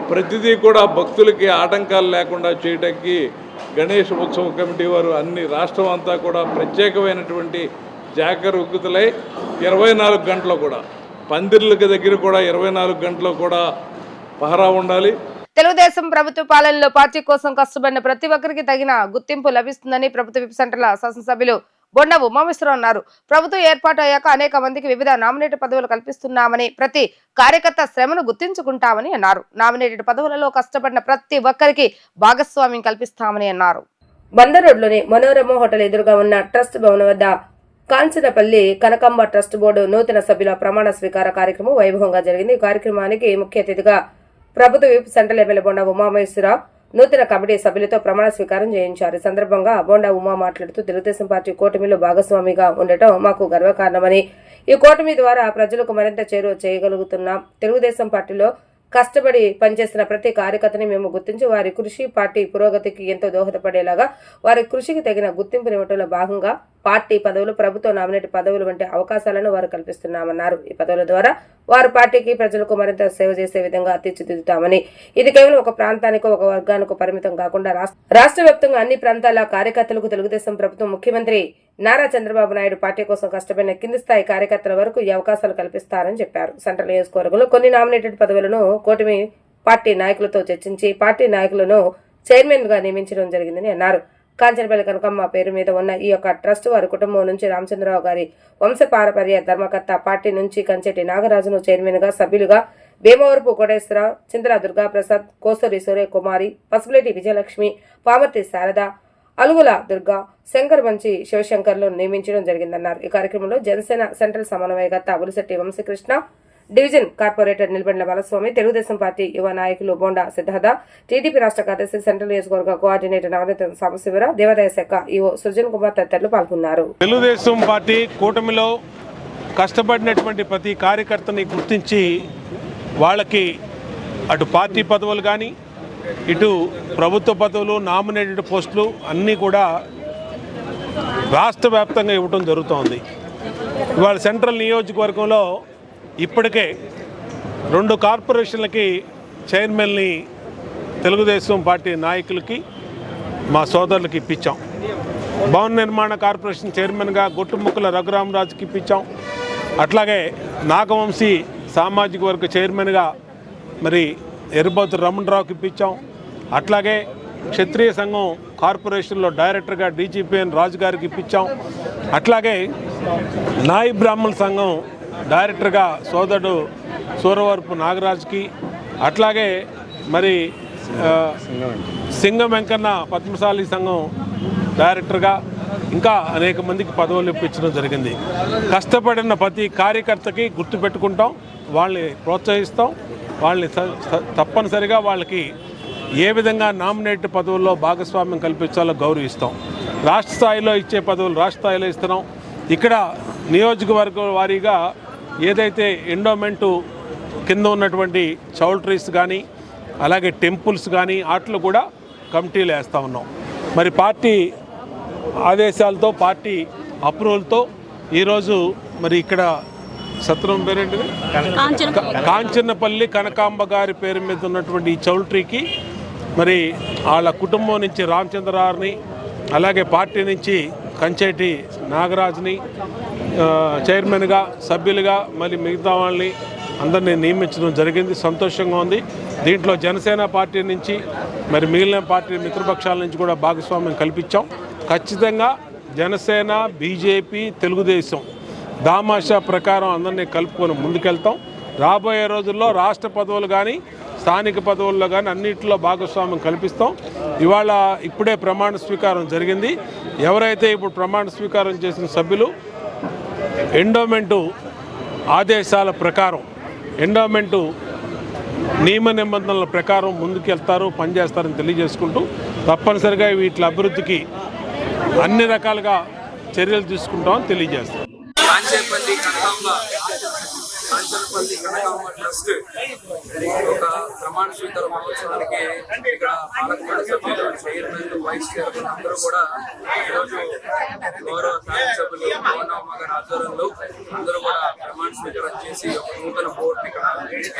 ప్రతిదీ కూడా భక్తులకి ఆటంకాలు లేకుండా చేయడానికి గణేష్ ఉత్సవ కమిటీ వారు అన్ని రాష్ట్రం అంతా కూడా ప్రత్యేకమైనటువంటి జాగరూకతలై 24 గంటలు కూడా పందిర్లకి దగ్గర కూడా 24 గంటలు కూడా పహరా ఉండాలి. తెలుగుదేశం ప్రభుత్వ పాలనలో పార్టీ కోసం కష్టపడిన ప్రతి ఒక్కరికి తగిన గుర్తింపు లభిస్తుందని ప్రభుత్వ విప్ సెంటర్ల శాసనసభ్యులు బొండా ఉమామేశ్వరరావు అన్నారు. ప్రభుత్వం ఏర్పాటు అయ్యాక అనేక మందికి వివిధ నామినేటెడ్ పదవులు కల్పిస్తున్నామని, ప్రతి కార్యకర్త శ్రమను గుర్తించుకుంటామని అన్నారు. నామినేటెడ్ పదవులలో కష్టపడిన ప్రతి ఒక్కరికి భాగస్వామ్యం కల్పిస్తామని అన్నారు. బందర్ రోడ్లోని మనోరమ హోటల్ ఎదురుగా ఉన్న ట్రస్ట్ భవన్ వద్ద కాంచనపల్లి కనకంబ ట్రస్ట్ బోర్డు నూతన సభ్యుల ప్రమాణ స్వీకార కార్యక్రమం వైభవంగా జరిగింది. ఈ కార్యక్రమానికి ముఖ్య అతిథిగా ప్రభుత్వ whip central MLA Bonda Umameswara Rao నూతన కమిటీ సభ్యులతో ప్రమాణ స్వీకారం చేయించారు. ఈ సందర్భంగా బొండా ఉమా మాట్లాడుతూ తెలుగుదేశం పార్టీ కూటమిలో భాగస్వామిగా ఉండటం మాకు గర్వకారణమని, ఈ కూటమి ద్వారా ప్రజలకు మరింత చేరువ చేయగలుగుతున్నాం. తెలుగుదేశం పార్టీలో కష్టపడి పనిచేస్తున్న ప్రతి కార్యకర్తని మేము గుర్తించి వారి కృషి పార్టీ పురోగతికి ఎంతో దోహదపడేలాగా వారి కృషికి తగిన గుర్తింపునివ్వడంలో భాగంగా పార్టీ పదవులు, ప్రభుత్వ నామినేట్ పదవులు వంటి అవకాశాలను వారు కల్పిస్తున్నామన్నారు. ఈ పదవుల ద్వారా వారు పార్టీకి ప్రజలకు మరింత సేవ చేసే విధంగా తీర్చిదిద్దుతామని, ఇది కేవలం ఒక ప్రాంతానికో ఒక వర్గానికో పరిమితం కాకుండా రాష్ట్ర వ్యాప్తంగా అన్ని ప్రాంతాల కార్యకర్తలకు తెలుగుదేశం ప్రభుత్వం ముఖ్యమంత్రి నారా చంద్రబాబు నాయుడు పార్టీ కోసం కష్టపడిన కింది స్థాయి కార్యకర్తల వరకు ఈ అవకాశాలు కల్పిస్తారని చెప్పారు. సెంట్రల్ నియోజకవర్గంలో కొన్ని నామినేటెడ్ పదవులను కూటమి పార్టీ నాయకులతో చర్చించి పార్టీ నాయకులను చైర్మన్ గా నియమించడం జరిగిందని అన్నారు. కాంచనపల్లి కనకమ్మ పేరు మీద ఉన్న ఈ యొక్క ట్రస్ట్ వారి కుటుంబం నుంచి రామచంద్రరావు గారి వంశపారపర్య ధర్మకర్త, పార్టీ నుంచి కంచెటి నాగరాజును చైర్మన్ గా, సభ్యులుగా భీమవరపు కోటేశ్వరరావు, చింతల దుర్గాప్రసాద్, కోసూరి సూర్యకుమారి, పసుపులేటి విజయలక్ష్మి, పామర్తి శారద, అలుగుల దుర్గా, శంకర్ మంచి శివశంకర్లు నియమించడం జరిగిందన్నారు. ఈ కార్యక్రమంలో జనసేన సెంట్రల్ సమన్వయకర్త బులిశెట్టి వంశకృష్ణ, డివిజన్ కార్పొరేటర్ నిలబడిన బాలస్వామి, తెలుగుదేశం పార్టీ యువ నాయకులు బొండా సిద్ధార్థ, టీడీపీ రాష్ట్ర కార్యదర్శి, సెంట్రల్ నియోజకవర్గ కోఆర్డినేటర్ నవనీత సాంబశివరావు, దేవాదాయ శాఖ ఈవో సృజన్ కుమార్ తదితరులు పాల్గొన్నారు. తెలుగుదేశం పార్టీ కూటమిలో కష్టపడినటువంటి ప్రతి కార్యకర్తని గుర్తించి వాళ్ళకి అటు పార్టీ పదవులు కానీ ఇటు ప్రభుత్వ పదవులు, నామినేటెడ్ పోస్టులు అన్నీ కూడా రాష్ట్ర వ్యాప్తంగా ఇవ్వటం జరుగుతోంది. ఇవాళ సెంట్రల్ నియోజకవర్గంలో ఇప్పటికే 2 కార్పొరేషన్లకి చైర్మన్ని తెలుగుదేశం పార్టీ నాయకులకి, మా సోదరులకి ఇప్పించాం. భవన నిర్మాణ కార్పొరేషన్ చైర్మన్గా గొట్టుముక్కల రఘురామరాజుకి ఇప్పించాం. అట్లాగే నాగవంశీ సామాజిక వర్గ చైర్మన్గా మరి ఎర్రబోతు రమణరావుకి ఇప్పించాం. అట్లాగే క్షత్రియ సంఘం కార్పొరేషన్లో డైరెక్టర్గా డీజీపీఎన్ రాజు గారికి ఇప్పించాం. అట్లాగే నాయి బ్రాహ్మణ సంఘం డైరెక్టర్గా సోదరుడు సూరవరపు నాగరాజుకి, అట్లాగే మరి సింగం వెంకన్న పద్మశాలి సంఘం డైరెక్టర్గా ఇంకా అనేక మందికి పదవులు ఇప్పించడం జరిగింది. కష్టపడిన ప్రతి కార్యకర్తకి గుర్తుపెట్టుకుంటాం, వాళ్ళని ప్రోత్సహిస్తాం, వాళ్ళని తప్పనిసరిగా వాళ్ళకి ఏ విధంగా నామినేట్ పదవుల్లో భాగస్వామ్యం కల్పించాలో గౌరవిస్తాం. రాష్ట్ర స్థాయిలో ఇచ్చే పదవులు రాష్ట్ర స్థాయిలో ఇస్తున్నాం. ఇక్కడ నియోజకవర్గ వారీగా ఏదైతే ఎండోమెంటు కింద ఉన్నటువంటి చౌల్ట్రీస్ కానీ అలాగే టెంపుల్స్ కానీ వాటిలో కూడా కమిటీలు వేస్తూ ఉన్నాం. మరి పార్టీ ఆదేశాలతో, పార్టీ అప్రూవల్తో ఈరోజు మరి ఇక్కడ సత్రం పేరేంటిది? కాంచనపల్లి కనకాంబ గారి పేరు మీద ఉన్నటువంటి ఈ చౌల్ట్రీకి మరి వాళ్ళ కుటుంబం నుంచి రామచంద్రారిని, అలాగే పార్టీ నుంచి కంచేటి నాగరాజ్ని చైర్మన్గా, సభ్యులుగా, మళ్ళీ మిగతా వాళ్ళని అందరినీ నియమించడం జరిగింది. సంతోషంగా ఉంది. దీంట్లో జనసేన పార్టీ నుంచి మరి మిగిలిన పార్టీ మిత్రపక్షాల నుంచి కూడా భాగస్వామ్యం కల్పించాం. ఖచ్చితంగా జనసేన, బీజేపీ, తెలుగుదేశం దామాషా ప్రకారం అందరినీ కలుపుకొని ముందుకెళ్తాం. రాబోయే రోజుల్లో రాష్ట్ర పదవులు కానీ స్థానిక పదవుల్లో కానీ అన్నింటిలో భాగస్వామ్యం కల్పిస్తాం. ఇప్పుడే ప్రమాణ స్వీకారం జరిగింది. ఎవరైతే ఇప్పుడు ప్రమాణ స్వీకారం చేసిన సభ్యులు ఎండోమెంటు ఆదేశాల ప్రకారం, ఎండోమెంటు నియమ నిబంధనల ప్రకారం ముందుకెళ్తారు, పనిచేస్తారని తెలియజేసుకుంటూ తప్పనిసరిగా వీటి అభివృద్ధికి అన్ని రకాలుగా చర్యలు తీసుకుంటామని తెలియజేస్తాం. కాంచనపల్లి కనకాంబ ట్రస్ట్ ఒక ప్రమాణ స్వీకార మహోత్సవానికి ఇక్కడ పాలకమండలి సభ్యులు, చైర్మన్, వైస్ చైర్మన్ అందరూ కూడా ఈరోజు గౌరవ శాసనసభ్యులు పవనమ్మ గారి ఆధ్వర్యంలో అందరూ కూడా ప్రమాణ స్వీకారం చేసి ఒక నూతన బోర్డుని ఇక్కడ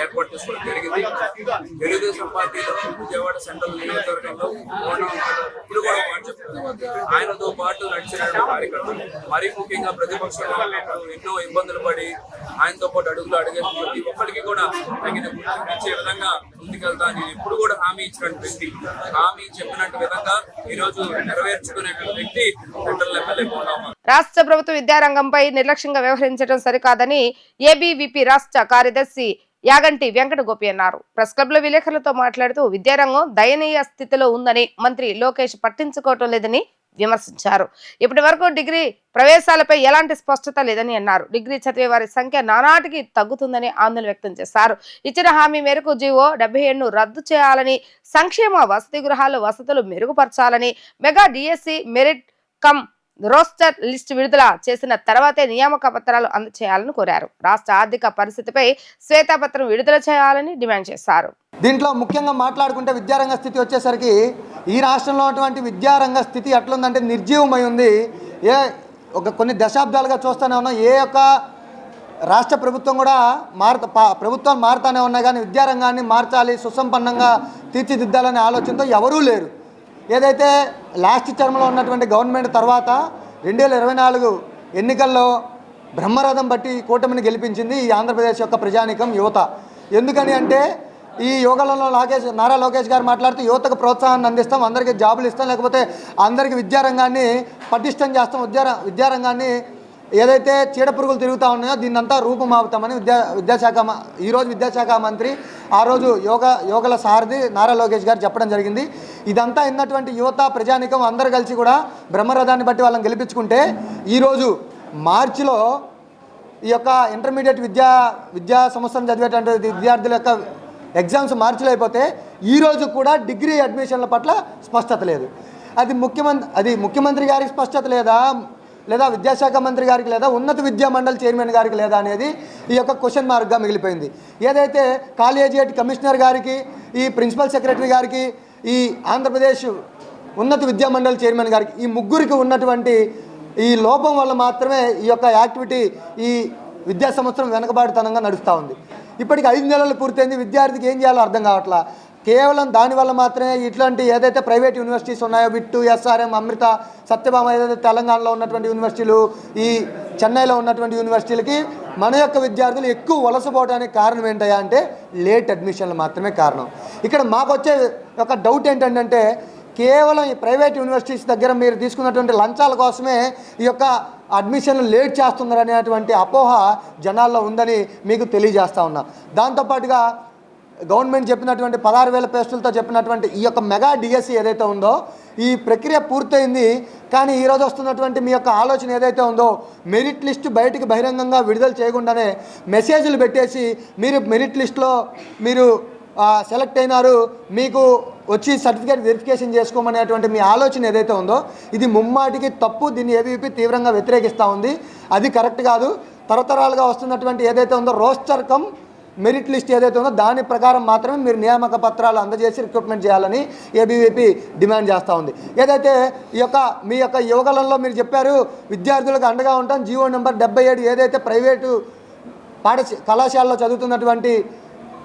ఏర్పాటు చేసుకోవడం జరిగింది. తెలుగుదేశం పార్టీలో విజయవాడ సెంట్రల్ నియోజకవర్గంలో పవనమ్మ గారు ఇప్పుడు కూడా మాట చెప్తున్నారు. ఆయనతో పాటు నడిచినటువంటి కార్యక్రమాలు, మరీ ముఖ్యంగా ప్రతిపక్షంలో ఎన్నో ఇబ్బందులు పడి ఆయనతో పాటు అడుగులు అడిగేసి ప్రతి ఒక్కరికి కూడా తగిన గుర్తింపు ఇచ్చే విధంగా ముందుకెళ్తా అని ఎప్పుడు కూడా హామీ ఇచ్చినటువంటి వ్యక్తి, హామీ చెప్పినట్టు విధంగా ఈ రోజు నెరవేర్చుకునేటువంటి వ్యక్తి సెంట్రల్ ఎమ్మెల్యే పవనమ్మ. రాష్ట్ర ప్రభుత్వ విద్యారంగంపై నిర్లక్ష్యంగా వ్యవహరించడం సరికాదని ఏబీవీపీ రాష్ట్ర కార్యదర్శి యాగంటి వెంకట గోపి అన్నారు. ప్రెస్ క్లబ్ లో విలేకరులతో మాట్లాడుతూ విద్యారంగం దయనీయ స్థితిలో ఉందని మంత్రి లోకేష్ పట్టించుకోవటం లేదని విమర్శించారు. ఇప్పటి వరకు డిగ్రీ ప్రవేశాలపై ఎలాంటి స్పష్టత లేదని అన్నారు. డిగ్రీ చదివే వారి సంఖ్య నానాటికి తగ్గుతుందని ఆందోళన వ్యక్తం చేశారు. ఇచ్చిన హామీ మేరకు జీవో 77ను రద్దు చేయాలని, సంక్షేమ వసతి గృహాల వసతులు మెరుగుపరచాలని, mega DSC merit cum roster list విడుదల చేసిన తర్వాతే నియామక పత్రాలు అందజేయాలని కోరారు. రాష్ట్ర ఆర్థిక పరిస్థితిపై శ్వేతపత్రం విడుదల చేయాలని డిమాండ్ చేశారు. దీంట్లో ముఖ్యంగా మాట్లాడుకుంటే విద్యారంగ స్థితి వచ్చేసరికి ఈ రాష్ట్రంలో ఉన్నటువంటి విద్యారంగ స్థితి ఎట్లుందంటే నిర్జీవమై ఉంది. కొన్ని దశాబ్దాలుగా చూస్తూనే ఉన్నాం. ఏ యొక్క రాష్ట్ర ప్రభుత్వం కూడా ప్రభుత్వాలు మారుతూనే ఉన్నాయి, కానీ విద్యారంగాన్ని మార్చాలి, సుసంపన్నంగా తీర్చిదిద్దాలనే ఆలోచనతో ఎవరూ లేరు. ఏదైతే లాస్ట్ టర్మ్లో ఉన్నటువంటి గవర్నమెంట్ తర్వాత 2024 ఎన్నికల్లో బ్రహ్మరథం బట్టి కూటమిని గెలిపించింది ఈ ఆంధ్రప్రదేశ్ యొక్క ప్రజానీకం, యువత. ఎందుకని అంటే ఈ యోగాలలో నారా లోకేష్ గారు మాట్లాడుతూ యువతకు ప్రోత్సాహాన్ని అందిస్తాం, అందరికీ జాబులు ఇస్తాం, లేకపోతే అందరికీ విద్యారంగాన్ని పటిష్టం చేస్తాం, విద్యారంగాన్ని ఏదైతే చీడపురుగులు తిరుగుతూ ఉన్నాయో దీన్నంతా రూపుమాపుతామని ఈరోజు విద్యాశాఖ మంత్రి ఆ రోజు యోగల సారథి నారా లోకేష్ గారు చెప్పడం జరిగింది. ఇదంతా ఉన్నటువంటి యువత ప్రజానీకం అందరూ కలిసి కూడా బ్రహ్మరథాన్ని బట్టి వాళ్ళని గెలిపించుకుంటే ఈరోజు మార్చిలో ఈ యొక్క ఇంటర్మీడియట్ విద్యా సంవత్సరం చదివేటువంటి విద్యార్థుల యొక్క ఎగ్జామ్స్ మార్చిలో అయిపోతే ఈరోజు కూడా డిగ్రీ అడ్మిషన్ల పట్ల స్పష్టత లేదు. అది ముఖ్యమంత్రి గారికి స్పష్టత లేదా విద్యాశాఖ మంత్రి గారికి లేదా ఉన్నత విద్యా మండలి చైర్మన్ గారికి లేదా అనేది ఈ యొక్క క్వశ్చన్ మార్క్గా మిగిలిపోయింది. ఏదైతే కాలేజియేట్ కమిషనర్ గారికి, ఈ ప్రిన్సిపల్ సెక్రటరీ గారికి, ఈ ఆంధ్రప్రదేశ్ ఉన్నత విద్యా మండలి చైర్మన్ గారికి, ఈ ముగ్గురికి ఉన్నటువంటి ఈ లోపం వల్ల మాత్రమే ఈ యొక్క యాక్టివిటీ ఈ విద్యా సంవత్సరం వెనకబాటుతనంగా నడుస్తూ ఉంది. ఇప్పటికి 5 నెలలు పూర్తయింది. విద్యార్థికి ఏం చేయాలో అర్థం కావట్లా. కేవలం దానివల్ల మాత్రమే ఇట్లాంటి ఏదైతే ప్రైవేట్ యూనివర్సిటీస్ ఉన్నాయో, విట్టు, ఎస్ఆర్ఎం, అమృత, సత్యభామ, ఏదైతే తెలంగాణలో ఉన్నటువంటి యూనివర్సిటీలు, ఈ చెన్నైలో ఉన్నటువంటి యూనివర్సిటీలకి మన యొక్క విద్యార్థులు ఎక్కువ వలసపోవడానికి కారణం ఏంటయ్యా అంటే లేట్ అడ్మిషన్లు మాత్రమే కారణం. ఇక్కడ మాకు వచ్చే ఒక డౌట్ ఏంటంటే కేవలం ఈ ప్రైవేట్ యూనివర్సిటీస్ దగ్గర మీరు తీసుకున్నటువంటి లంచాల కోసమే ఈ యొక్క అడ్మిషన్లు లేట్ చేస్తున్నారు అనేటువంటి అపోహ జనాల్లో ఉందని మీకు తెలియజేస్తా ఉన్నా. దాంతోపాటుగా గవర్నమెంట్ చెప్పినటువంటి 16,000 పోస్టులతో చెప్పినటువంటి ఈ యొక్క మెగా డిఎస్సి ఏదైతే ఉందో ఈ ప్రక్రియ పూర్తయింది. కానీ ఈరోజు వస్తున్నటువంటి మీ యొక్క ఆలోచన ఏదైతే ఉందో మెరిట్ లిస్టు బయటికి బహిరంగంగా విడుదల చేయకుండానే మెసేజ్లు పెట్టేసి మీరు మెరిట్ లిస్టులో మీరు సెలెక్ట్ అయినారు, మీకు వచ్చి సర్టిఫికేట్ వెరిఫికేషన్ చేసుకోమనేటువంటి మీ ఆలోచన ఏదైతే ఉందో ఇది ముమ్మాటికి తప్పు. దీన్ని ఏబీవీపీ తీవ్రంగా వ్యతిరేకిస్తూ ఉంది. అది కరెక్ట్ కాదు. తరతరాలుగా వస్తున్నటువంటి ఏదైతే ఉందో రోస్టర్ కమ్ మెరిట్ లిస్ట్ ఏదైతే ఉందో దాని ప్రకారం మాత్రమే మీరు నియామక పత్రాలు అందజేసి రిక్రూట్మెంట్ చేయాలని ఏబీవీపీ డిమాండ్ చేస్తూ ఉంది. ఏదైతే మీ యొక్క యువగలంలో మీరు చెప్పారు విద్యార్థులకు అండగా ఉంటాం, జీవో నెంబర్ 77 ఏదైతే ప్రైవేటు కళాశాలలో చదువుతున్నటువంటి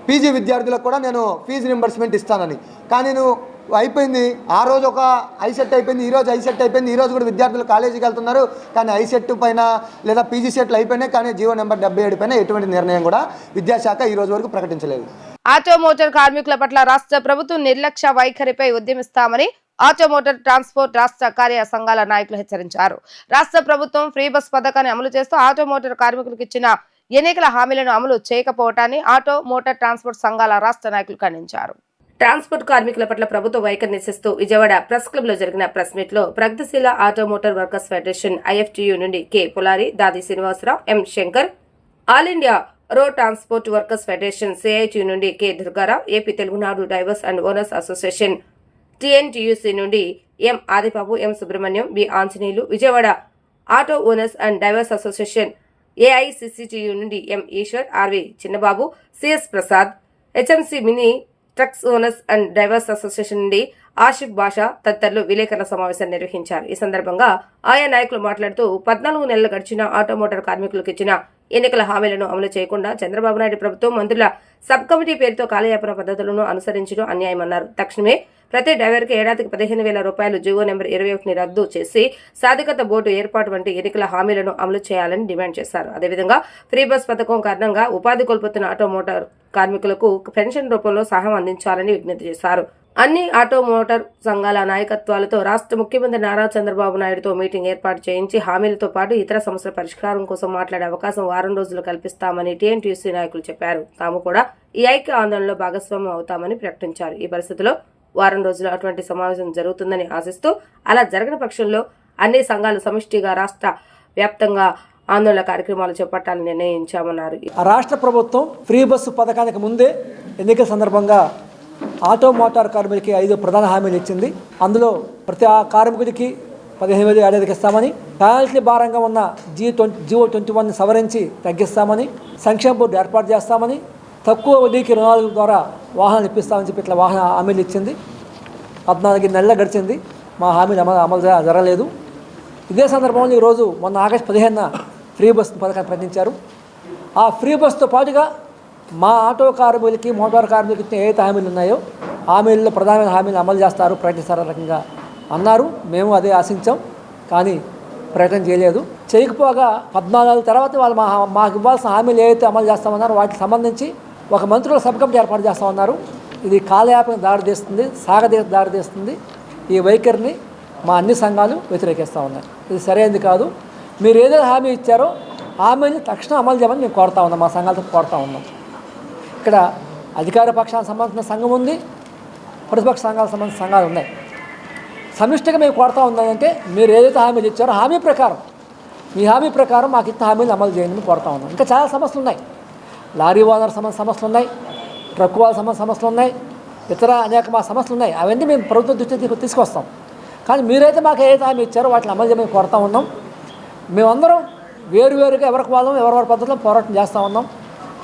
పీజీ విద్యార్థులకు కూడా నేను ఫీజు రింబర్స్మెంట్ ఇస్తానని. కానీ నేను అయిపోయింది, ఆ రోజు ఒక ఐసెట్ అయిపోయింది, ఈరోజు ఐసెట్ అయిపోయింది, ఈరోజు కూడా విద్యార్థులు కాలేజీకి వెళ్తున్నారు. కానీ ఐసెట్ పైన లేదా పీజీ సెట్లు అయిపోయినాయి, కానీ జీవో నెంబర్ 77 పైన ఎటువంటి నిర్ణయం కూడా విద్యాశాఖ ఈ రోజు వరకు ప్రకటించలేదు. ఆటో మోటార్ కార్మికుల పట్ల రాష్ట్ర ప్రభుత్వం నిర్లక్ష్య వైఖరిపై ఉద్యమిస్తామని ఆటో మోటార్ ట్రాన్స్పోర్ట్ రాష్ట్ర కార్య సంఘాల నాయకులు హెచ్చరించారు. రాష్ట్ర ప్రభుత్వం ఫ్రీ బస్ పథకాన్ని అమలు చేస్తూ ఆటో మోటార్ కార్మికులకు ఇచ్చిన ఎన్నికల హామీలను అమలు చేయకపోవటాన్ని ఆటో మోటార్ ట్రాన్స్పోర్ట్ సంఘాల రాష్ట్ర నాయకులు ఖండించారు. ట్రాన్స్పోర్ట్ కార్మికుల పట్ల ప్రభుత్వ వైఖరి నిరసిస్తూ విజయవాడ ప్రెస్ క్లబ్ లో జరిగిన ప్రెస్ మీట్ లో ప్రగతిశీల auto motor workers federation IFTU నుండి K Pulari, Dadi Srinivasarao, M Shankar, all India road transport workers federation CITU నుండి K Durgarao, AP Telugunadu drivers and owners association TNTUC నుండి M Adibabu, M Subrahmanyam, B Anjaneyulu, Vijayawada auto owners and drivers association AICCTU నుండి M Eshwar, RV Chinnababu, CS Prasad, HMC mini trucks owners and drivers association నుండి ఆషిఫ్ బాషా తదితరులు విలేకరుల సమావేశం నిర్వహించారు. ఈ సందర్భంగా ఆయా నాయకులు మాట్లాడుతూ 14 నెలలు గడిచిన ఆటో మోటార్ కార్మికులకు ఇచ్చిన ఎన్నికల హామీలను అమలు చేయకుండా చంద్రబాబు నాయుడు ప్రభుత్వం మంత్రుల సబ్ కమిటీ పేరుతో కాలయాపన పద్ధతులను అనుసరించడం అన్యాయమన్నారు. తక్షణమే ప్రతి డ్రైవర్కి ఏడాదికి 15,000 రూపాయలు జీవో నెంబర్ 21ని రద్దు చేసి సాధికారత బోర్డు ఏర్పాటు వంటి ఎన్నికల హామీలను అమలు చేయాలని డిమాండ్ చేశారు. అదేవిధంగా ఫ్రీ బస్ పథకం కారణంగా ఉపాధి కోల్పోతున్న ఆటో మోటార్ కార్మికులకు పెన్షన్ రూపంలో సహాయం అందించాలని విజ్ఞప్తి చేశారు. అన్ని ఆటో మోటార్ సంఘాల నాయకత్వాలతో రాష్ట్ర ముఖ్యమంత్రి నారా చంద్రబాబు నాయుడుతో మీటింగ్ ఏర్పాటు చేయించి హామీలతో పాటు ఇతర సమస్యల పరిష్కారం కోసం మాట్లాడే అవకాశం వారం రోజులు కల్పిస్తామని TNTUC నాయకులు చెప్పారు. తాము కూడా ఈ ఐక్య ఆందోళనలో భాగస్వామ్యం అవుతామని ప్రకటించారు. ఈ పరిస్థితిలో వారం రోజులు అటువంటి సమావేశం జరుగుతుందని ఆశిస్తూ, అలా జరగని పక్షంలో అన్ని సంఘాలు సమిష్టిగా రాష్ట్ర వ్యాప్తంగా ఆందోళన కార్యక్రమాలు చేపట్టాలని నిర్ణయించామన్నారు. రాష్ట్ర ప్రభుత్వం ఫ్రీ బస్సు పథకానికి ముందే ఎన్నికల సందర్భంగా ఆటో మోటార్ కార్మికులకి 5 ప్రధాన హామీలు ఇచ్చింది. అందులో ప్రతి కార్మికుడికి 15,000 ఏడాదికి ఇస్తామని, పెనాల్టీ భారంగా ఉన్న జీవో 21ని సవరించి తగ్గిస్తామని, సంక్షేమ బోర్డు ఏర్పాటు చేస్తామని, తక్కువ వడ్డీకి రుణాల ద్వారా వాహనాలు ఇప్పిస్తామని చెప్పి ఇట్లా వాహన హామీలు ఇచ్చింది. 14 నెలలు గడిచింది, మా హామీలు అమలు జరగలేదు. ఇదే సందర్భంలో ఈరోజు మొన్న ఆగస్టు 15న ఫ్రీ బస్ పథకాన్ని ప్రకటించారు. ఆ ఫ్రీ బస్తో పాటుగా మా ఆటో కార్మికులకి మోటార్ కార్మికులకి ఏదైతే హామీలు ఉన్నాయో హామీల్లో ప్రధానమైన హామీలు అమలు చేస్తారు, ప్రకటిస్తారు రకంగా అన్నారు. మేము అదే ఆశించాం, కానీ ప్రకటన చేయలేదు. చేయకపోగా 14 తర్వాత వాళ్ళు మాకు ఇవ్వాల్సిన హామీలు ఏవైతే అమలు చేస్తామన్నారో వాటికి సంబంధించి ఒక మంత్రుల సబ్ కమిటీ ఏర్పాటు చేస్తామన్నారు. ఇది కాలయాపన దారితీస్తుంది, దారితీస్తుంది. ఈ వైఖరిని మా అన్ని సంఘాలు వ్యతిరేకిస్తూ ఉన్నాయి. ఇది సరైనది కాదు. మీరు ఏదైతే హామీ ఇచ్చారో హామీని తక్షణం అమలు చేయమని మేము కోరుతా ఉన్నాం, మా సంఘాలతో కోరుతా ఉన్నాం. ఇక్కడ అధికార పక్షానికి సంబంధించిన సంఘం ఉంది, ప్రతిపక్ష సంఘాలకు సంబంధించిన సంఘాలు ఉన్నాయి. సమిష్టిగా మేము కోరుతా ఉందంటే మీరు ఏదైతే హామీలు ఇచ్చారో మీ హామీ ప్రకారం మాకు ఇచ్చిన హామీలు అమలు చేయండి కోరుతా ఉన్నాం. ఇంకా చాలా సమస్యలు ఉన్నాయి. లారీ ఓనర్ సమస్యలు ఉన్నాయి, ట్రక్ వాళ్ళ సమస్యలు ఉన్నాయి, ఇతర అనేక మా సమస్యలు ఉన్నాయి. అవన్నీ మేము ప్రభుత్వం దృష్టికి తీసుకొస్తాం. కానీ మీరైతే మాకు ఏదైతే హామీ ఇచ్చారో వాటిని అమలు చేయమని కోరుతా ఉన్నాం. మేమందరం వేరువేరుగా ఎవరికి వాళ్ళం ఎవరెవరి పద్ధతిలో పోరాటం చేస్తూ ఉన్నాం.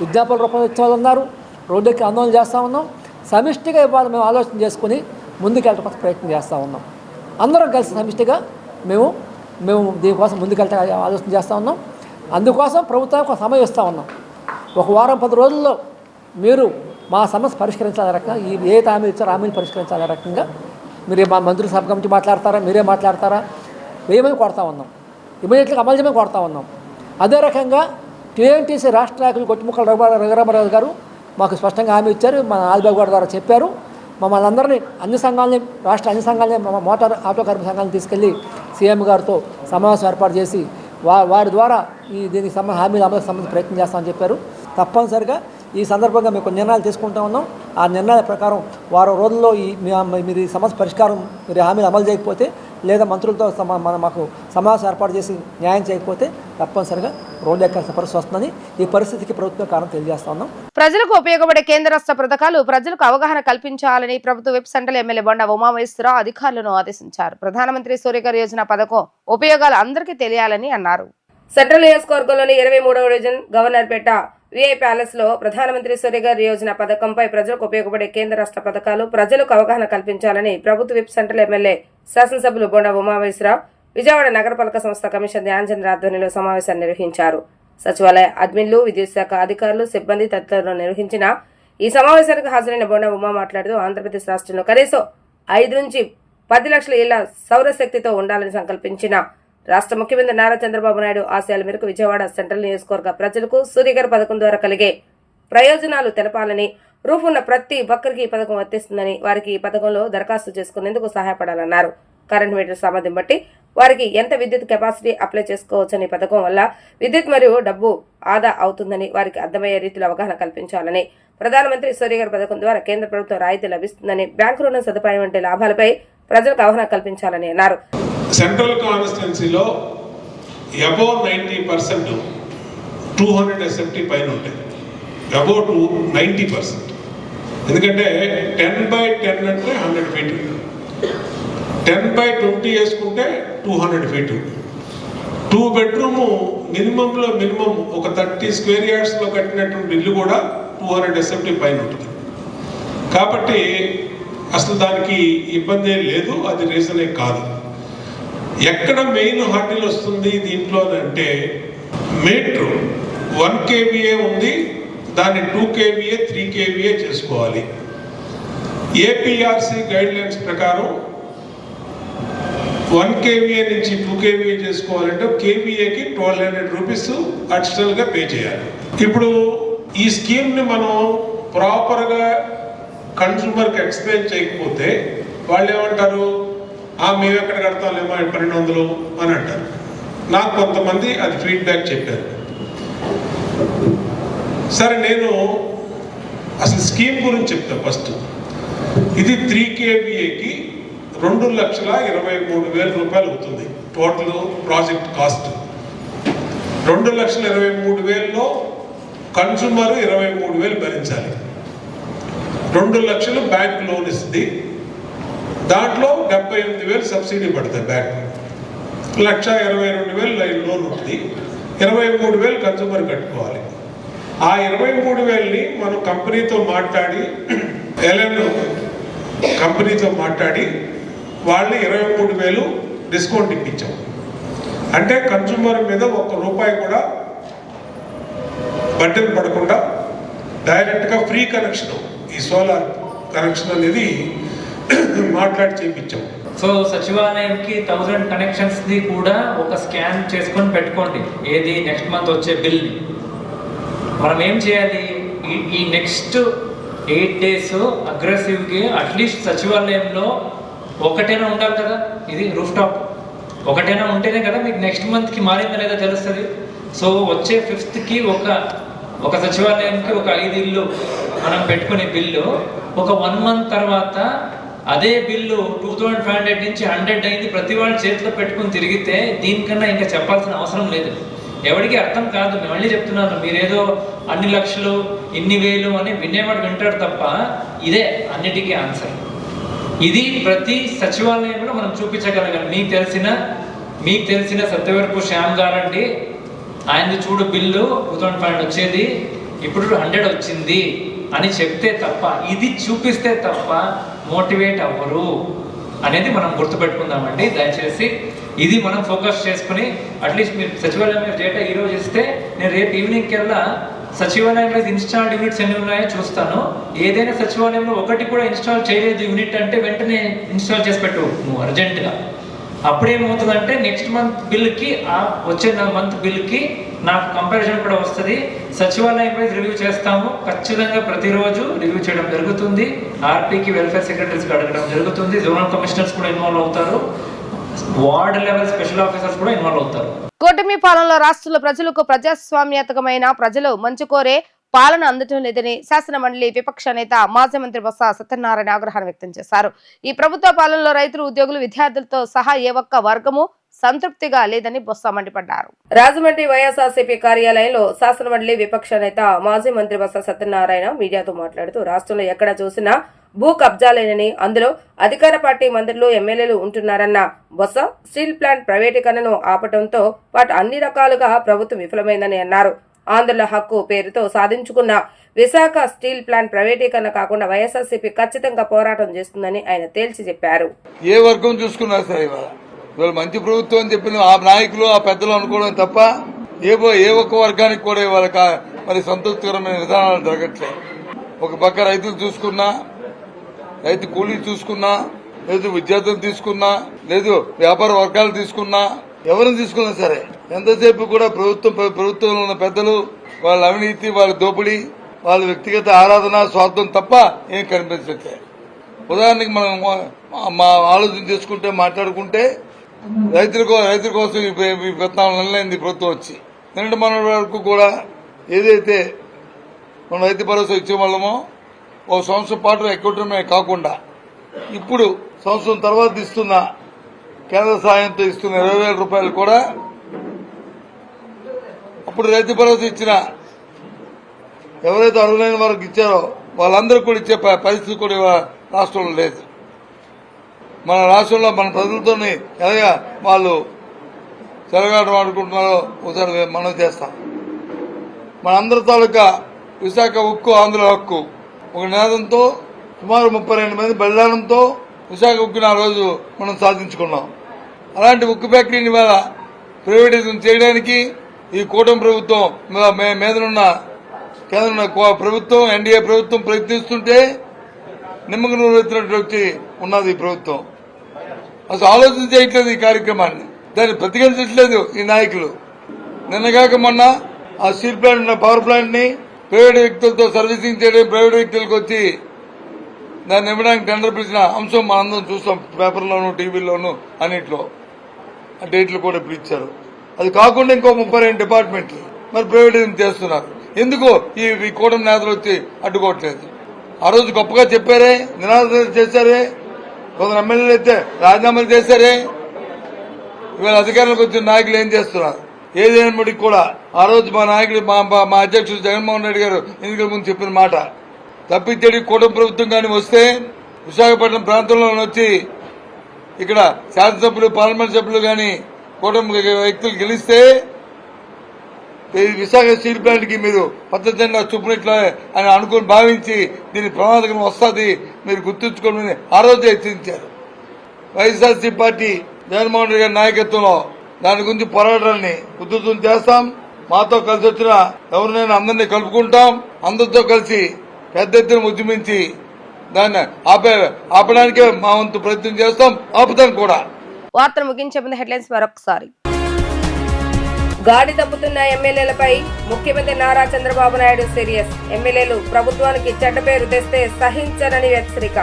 విజ్ఞాపన రూపంలో ఇచ్చే వాళ్ళు ఉన్నారు, రోడ్డుకి ఆందోళన చేస్తూ ఉన్నాం. సమిష్టిగా ఇవ్వాలి మేము ఆలోచన చేసుకుని ముందుకెళ్ళడానికి ప్రయత్నం చేస్తూ ఉన్నాం. అందరం కలిసి సమిష్టిగా మేము దీనికోసం ముందుకెళ్ళ ఆలోచన చేస్తూ ఉన్నాం. అందుకోసం ప్రభుత్వానికి ఒక సమయం ఇస్తూ ఉన్నాం. ఒక వారం 10 రోజుల్లో మీరు మా సమస్య పరిష్కరించాలనే రకంగా ఏ హామీ ఇచ్చారో హామీని పరిష్కరించాలనే రకంగా మీరు మా మంత్రుల సబ్ కమిటీ మాట్లాడతారా, మీరే మాట్లాడతారా వేయమని కోరుతా ఉన్నాం. ఇమీడియట్గా అమలు చేయమని కోరుతా ఉన్నాం. అదే రకంగా TNTC రాష్ట్ర నాయకులు కొట్టుముక్కల రఘురామరాజు గారు మాకు స్పష్టంగా హామీ ఇచ్చారు, మన ఆదిబాబు గారి ద్వారా చెప్పారు. మమ్మల్ని అందరినీ అన్ని సంఘాలని మోటార్ ఆటో కార్మిక సంఘాలను తీసుకెళ్ళి CM గారితో సమావేశం ఏర్పాటు చేసి వారి ద్వారా దీనికి హామీలు అమలుకు సంబంధించి ప్రయత్నం చేస్తామని చెప్పారు. తప్పనిసరిగా ఈ సందర్భంగా మేము కొన్ని నిర్ణయాలు తీసుకుంటూ ఉన్నాం. ఆ నిర్ణయాల ప్రకారం వారం రోజుల్లో మీరు ఈ సమస్య పరిష్కారం మీరు హామీలు అమలు చేయకపోతే లేదా మంత్రులతో మాకు సమావేశం ఏర్పాటు చేసి న్యాయం చేయకపోతే తప్పనిసరిగా రోడ్డు ఎక్కాల్సిన పరిస్థితి వస్తుందని ఈ పరిస్థితికి ప్రభుత్వం కారణం తెలియజేస్తా ఉన్నాం. ప్రజలకు ఉపయోగపడే కేంద్ర రాష్ట్ర పథకాలు ప్రజలకు అవగాహన కల్పించాలని ప్రభుత్వ whip central MLA Bonda Umamaheswara Rao అధికారులను ఆదేశించారు. ప్రధానమంత్రి సూర్యఘర్ యోజన పథకం ఉపయోగాలు అందరికీ తెలియాలని అన్నారు. సెంట్రల్ నియోజకవర్గంలోని 23వ డివిజన్ గవర్నర్పేట VI ప్యాలెస్ లో ప్రధానమంత్రి సూర్యఘర్ యోజన పథకంపై ప్రజలకు ఉపయోగపడే కేంద్ర రాష్ట్ర పథకాలు ప్రజలకు అవగాహన కల్పించాలని ప్రభుత్వ విప్ సెంట్రల్ ఎమ్మెల్యే శాసనసభ్యులు బొండా ఉమామహేశ్వరరావు విజయవాడ నగరపాలక సంస్థ కమిషనర్ ధ్యానచంద్ర ఆధ్వర్యంలో సమావేశాన్ని నిర్వహించారు. సచివాలయ అడ్మిన్లు, విద్యుత్ శాఖ అధికారులు, సిబ్బంది తదితరులు నిర్వహించిన ఈ సమావేశానికి హాజరైన బోండా ఉమా మాట్లాడుతూ ఆంధ్రప్రదేశ్ రాష్ట్రంలో కనీసం 5 నుంచి 10 లక్షల ఇళ్ల సౌరశక్తితో ఉండాలని సంకల్పించిన రాష్ట్ర ముఖ్యమంత్రి నారా చంద్రబాబు నాయుడు ఆశయాల మేరకు విజయవాడ సెంట్రల్ నియోజకవర్గ ప్రజలకు సూర్యగారి పథకం ద్వారా కలిగే ప్రయోజనాలు తెలపాలని, రూఫ్ ఉన్న ప్రతి ఒక్కరికి ఈ పథకం వర్తిస్తుందని, వారికి ఈ పథకంలో దరఖాస్తు చేసుకునేందుకు సహాయపడాలన్నారు. కరెంట్ మీటర్ సామర్థ్యం బట్టి వారికి ఎంత విద్యుత్ కెపాసిటీ అప్లై చేసుకోవచ్చని, పథకం వల్ల విద్యుత్ మరియు డబ్బు ఆదా అవుతుందని వారికి అర్థమయ్యే రీతిలో అవగాహన కల్పించాలని, ప్రధానమంత్రి సూర్యగారి పథకం ద్వారా కేంద్ర ప్రభుత్వం రాయితీ లభిస్తుందని, బ్యాంకు రుణ సదుపాయం వంటి లాభాలపై ప్రజలకు అవగాహన కల్పించాలని అన్నారు. సెంట్రల్ కాన్స్టిట్యున్సీలో అబౌవ్ 90% 200 SFT పైన ఉంటాయి. అబౌవ్ 90%. ఎందుకంటే 10/10 అంటే 100 feet, 10/20 వేసుకుంటే 200 feet. 2 bedroom మినిమంలో మినిమం ఒక 30 square yardsలో కట్టినటువంటి ఇల్లు కూడా 200 SFT పైన ఉంటుంది. కాబట్టి అసలు దానికి ఇబ్బంది ఏం లేదు, అది రీజనే కాదు. ఎక్కడ మెయిన్ హార్డిల్ వస్తుంది దీంట్లో అంటే, మీటర్ 1 kVA ఉంది, దాన్ని 2 kVA 3 kVA చేసుకోవాలి. ఏపీఆర్సీ గైడ్ లైన్స్ ప్రకారం 1 kVA నుంచి 2 kVA చేసుకోవాలంటే కేవీఏకి 1200 రూపీస్ అడిషనల్గా పే చేయాలి. ఇప్పుడు ఈ స్కీమ్ని మనం ప్రాపర్గా కన్సూమర్కి ఎక్స్ప్లెయిన్ చేయకపోతే వాళ్ళు ఏమంటారు, మేము ఎక్కడ కడతాలేమో 1200 అని అంటారు. నాకు కొంతమంది అది ఫీడ్బ్యాక్ చెప్పారు. సరే, నేను అసలు స్కీమ్ గురించి చెప్తాను. ఫస్ట్ ఇది 3 kVAకి 2,23,000 రూపాయలు అవుతుంది టోటల్ ప్రాజెక్ట్ కాస్ట్. 2,23,000లో కన్సూమర్ 23,000 భరించాలి. 2 లక్షలు బ్యాంక్ లోన్ ఇస్తుంది, దాంట్లో 78,000 సబ్సిడీ పడుతుంది బ్యాంక్. 1,22,000 లోన్ ఉంటుంది, 23,000 కన్సూమర్ కట్టుకోవాలి. ఆ 23,000ని మనం కంపెనీతో మాట్లాడి, ఎల్ఎన్ కంపెనీతో మాట్లాడి వాళ్ళు 23,000 డిస్కౌంట్ ఇప్పించాం. అంటే కన్సూమర్ మీద ₹1 కూడా బడ్డెన్ పడకుండా డైరెక్ట్గా ఫ్రీ కనెక్షన్, ఈ సోలార్ కనెక్షన్ అనేది మాట్లాడి చేయించాం. సో సచివాలయంకి 1000 కనెక్షన్స్ది కూడా ఒక స్కాన్ చేసుకొని పెట్టుకోండి. ఏది నెక్స్ట్ మంత్ వచ్చే బిల్ని మనం ఏం చేయాలి, ఈ నెక్స్ట్ 8 days అగ్రెసివ్గా అట్లీస్ట్ సచివాలయంలో ఒకటైనా ఉండాలి కదా. ఇది రూఫ్ టాప్ ఒకటైనా ఉంటేనే కదా మీకు నెక్స్ట్ మంత్కి మారిందా లేదా తెలుస్తుంది. సో వచ్చే 5th ఒక సచివాలయంకి ఒక 5 ఇళ్ళు మనం పెట్టుకునే బిల్లు ఒక 1 month తర్వాత అదే బిల్లు 2,500 నుంచి 100 అయింది. ప్రతి వాళ్ళు చేతిలో పెట్టుకుని తిరిగితే దీనికన్నా ఇంకా చెప్పాల్సిన అవసరం లేదు. ఎవరికి అర్థం కాదు. నేను మళ్ళీ చెప్తున్నాను, మీరేదో అన్ని లక్షలు ఇన్ని వేలు అని వినేవాడు వింటాడు తప్ప ఇదే అన్నిటికీ ఆన్సర్. ఇది ప్రతి సచివాలయంలో మనం చూపించగలగాలి. మీకు తెలిసిన సత్యవరపు శ్యామ్ గారండి, ఆయనది చూడు బిల్లు 2,500 వచ్చేది, ఇప్పుడు 100 వచ్చింది అని చెప్తే తప్ప, ఇది చూపిస్తే తప్ప మోటివేట్ అవ్వరు అనేది మనం గుర్తుపెట్టుకుందామండి. దయచేసి ఇది మనం ఫోకస్ చేసుకుని అట్లీస్ట్ మీరు సచివాలయం డేటా ఈరోజు ఇస్తే నేను రేపు ఈవినింగ్ కల్లా సచివాలయంలో ఇన్స్టాల్డ్ యూనిట్స్ ఎన్ని ఉన్నాయో చూస్తాను. ఏదైనా సచివాలయంలో ఒకటి కూడా ఇన్స్టాల్ చేయలేదు యూనిట్ అంటే వెంటనే ఇన్స్టాల్ చేసి పెట్టు నువ్వు అర్జెంటుగా. అప్పుడేమవుతుందంటే నెక్స్ట్ మంత్ బిల్కి వచ్చే మంత్ బిల్కి నాకు కంపారిజన్ కూడా వస్తుంది. సచివాలయం వైజ్ రివ్యూ చేస్తాము, ఖచ్చితంగా ప్రతిరోజు రివ్యూ చేయడం జరుగుతుంది. ఆర్పీకి వెల్ఫేర్ సెక్రటరీస్కి అడగడం జరుగుతుంది. జోనల్ కమిషనర్స్ కూడా ఇన్వాల్వ్ అవుతారు, వార్డ్ లెవెల్ స్పెషల్ ఆఫీసర్స్ కూడా ఇన్వాల్వ్ అవుతారు. కూటమి పాలనలో రాష్ట్రంలో ప్రజలకు ప్రజాస్వామ్యాత్మకమైన ప్రజలు మంచి కోరే పాలన అందటం లేదని శాసన మండలి విపక్ష నేత మాజీ మంత్రి బొత్స సత్యనారాయణ ఆగ్రహాన్ని వ్యక్తం చేశారు. ఈ ప్రభుత్వ పాలనలో రైతులు, ఉద్యోగులు, విద్యార్థులతో సహా ఏ ఒక్క వర్గము సంతృప్తిగా లేదని బొత్స మండిపడ్డారు. రాజమండ్రి వైఎస్ఆర్సీపీ కార్యాలయంలో శాసన మండలి విపక్ష నేత మాజీ మంత్రి బొత్స సత్యనారాయణ మీడియాతో మాట్లాడుతూ రాష్ట్రంలో ఎక్కడ చూసినా భూ కబ్జాలేనని, అందులో అధికార పార్టీ మంత్రులు, ఎమ్మెల్యేలు ఉంటున్నారన్న బొత్స స్టీల్ ప్లాంట్ ప్రైవేటీకరణను ఆపటంతో పాటు అన్ని రకాలుగా ప్రభుత్వం విఫలమైందని అన్నారు. ఆంధ్రుల హక్కు పేరుతో సాధించుకున్న విశాఖ స్టీల్ ప్లాంట్ ప్రైవేటీకరణ కాకుండా వైఎస్ఆర్సీపీ ఖచ్చితంగా పోరాటం చేస్తుందని ఆయన తేల్చి చెప్పారు. ఏ వర్గం చూసుకున్నారు సరే, ఇవాళ మంచి ప్రభుత్వం అని చెప్పిన ఆ నాయకులు, ఆ పెద్దలు అనుకోవడం తప్ప ఏ ఒక్క వర్గానికి కూడా ఇవాళ మరి సంతృప్తికరమైన విధానాలు జరగట్లేదు. ఒక పక్క రైతులు చూసుకున్నా, రైతు కూలీ చూసుకున్నా, లేదు విద్యార్థులు తీసుకున్నా, లేదు వ్యాపార వర్గాలు తీసుకున్నా, ఎవరిని తీసుకున్నా సరే ఎంతసేపు కూడా ప్రభుత్వంలో ఉన్న పెద్దలు వాళ్ళ అవినీతి, వాళ్ళ దోపిడీ, వాళ్ళ వ్యక్తిగత ఆరాధన, స్వార్థం తప్ప ఏం కనిపించట్లేదు. ఉదాహరణకి మనం మా ఆలోచన చేసుకుంటే, మాట్లాడుకుంటే రైతుల కోసం ఈ 14 నెలలైంది ప్రభుత్వం వచ్చి. నిన్నటి మన వరకు కూడా ఏదైతే మనం రైతు భరోసా ఇచ్చే వాళ్ళమో ఒక సంవత్సరం పాటు ఎక్కడమే కాకుండా ఇప్పుడు సంవత్సరం తర్వాత ఇస్తున్న కేంద్ర సాయంతో ఇస్తున్న 20,000 రూపాయలు కూడా అప్పుడు రైతు భరోసా ఇచ్చిన ఎవరైతే అర్హులైన వారికి ఇచ్చారో వాళ్ళందరూ కూడా ఇచ్చే పరిస్థితి కూడా రాష్ట్రంలో లేదు. మన రాష్ట్రంలో మన ప్రజలతోని ఎలాగా వాళ్ళు చెలగాటం ఆడుకుంటున్నారో ఒకసారి మనం చేస్తాం. మనందరి తాలూకా విశాఖ ఉక్కు ఆంధ్ర హక్కు ఒక నినాదంతో సుమారు 32 మంది బలిదానంతో విశాఖ ఉక్కుని ఆ రోజు మనం సాధించుకున్నాం. అలాంటి ఉక్కు ఫ్యాక్టరీని ఇవాళ ప్రైవేటైజేషన్ చేయడానికి ఈ కూటమి ప్రభుత్వం మీదనున్న కేంద్ర ప్రభుత్వం, ఎన్డీఏ ప్రభుత్వం ప్రయత్నిస్తుంటే నిమ్మకు నూరు ఎత్తినట్టు వచ్చి ఉన్నది ఈ ప్రభుత్వం. అసలు ఆలోచన చేయట్లేదు ఈ కార్యక్రమాన్ని, దాన్ని ప్రతిఘటించట్లేదు ఈ నాయకులు. నిన్నగాక మొన్న ఆ స్టీల్ ప్లాంట్ పవర్ ప్లాంట్ ని ప్రైవేట్ వ్యక్తులతో సర్వీసింగ్ చేయడం, ప్రైవేట్ వ్యక్తులకు వచ్చి దాన్ని ఇవ్వడానికి టెండర్ పిలిచిన అంశం మనందరం చూస్తాం పేపర్లోను, టీవీలోను, అన్నింటిలో. ఆ డేట్లు కూడా ఇప్పుడు ఇచ్చారు. అది కాకుండా ఇంకో 32 డిపార్ట్మెంట్లు మరి ప్రైవేటైజేషన్ చేస్తున్నారు. ఎందుకు ఈ కూటమి నేతలు వచ్చి అడ్డుకోవట్లేదు? ఆ రోజు గొప్పగా చెప్పారే, నినాదాలు చేశారే, కొందరు ఎమ్మెల్యేలు అయితే రాజీనామాలు చేశారే. ఇవాళ అధికారులకు వచ్చిన నాయకులు ఏం చేస్తున్నారు? ఏదైనప్పటికీ కూడా ఆ రోజు మా నాయకుడు మా అధ్యక్షుడు జగన్మోహన్ రెడ్డి గారు ఎన్నికల ముందు చెప్పిన మాట తప్పించేది కూటమి ప్రభుత్వం కానీ వస్తే విశాఖపట్నం ప్రాంతంలో వచ్చి ఇక్కడ శాసనసభ్యులు, పార్లమెంట్ సభ్యులు కానీ కూటమి వ్యక్తులు గెలిస్తే విశాఖ స్టీల్ ప్లాంట్ కి మీరు పద్ధతిగా చూపినట్లే అని అనుకుని భావించి దీని ప్రమాదకరం వస్తుంది, మీరు గుర్తుంచుకోమని ఆ రోజు హెచ్చరించారు. వైఎస్ఆర్సీ పార్టీ జగన్మోహన్ రెడ్డి గారి నాయకత్వంలో దాని గురించి పోరాటాన్ని ఉధృతం చేస్తాం. మాతో కలిసి వచ్చిన ఎవరినైనా అందరినీ కలుపుకుంటాం. అందరితో కలిసి పెద్ద ఎత్తున ఉద్యమించి దాన్ని ఆపడానికే మా వంతు ప్రయత్నం చేస్తాం, ఆపుతాం కూడా. వార్తలు ముగించే ముందు హెడ్లైన్స్ మరొకసారి. గాడి తప్పుతున్న ఎమ్మెల్యేలపై ముఖ్యమంత్రి నారా చంద్రబాబు నాయుడు సీరియస్. ఎమ్మెల్యేలు ప్రభుత్వానికి చెడ్డ పేరు తెస్తే సహించనని హెచ్చరిక.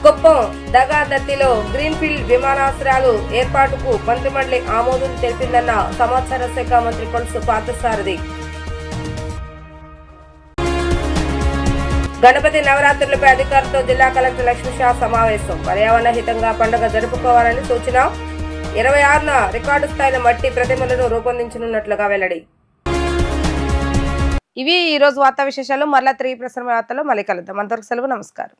కుప్పం దగాదత్తిలో గ్రీన్ఫీల్డ్ విమానాశ్రయాలు ఏర్పాటుకు మంత్రిమండలి ఆమోదం తెలిపిందన్న సమాచార శాఖ మంత్రి కొలుసు పార్థసారథి. గణపతి నవరాత్రులపై అధికారులతో జిల్లా కలెక్టర్ లక్ష్మీషా సమావేశం. పర్యావరణ హితంగా పండుగ జరుపుకోవాలని సూచన. 26న రికార్డు స్థాయిలో మట్టి ప్రతిమలను రూపొందించనున్నట్లుగా వెల్లడి. ఇవి ఈ రోజు వార్తా విశేషాలు. మరలా 3 ప్రసార వార్తలో మళ్ళీ కలుద్దాం. అంతవరకు సెలవు, నమస్కారం.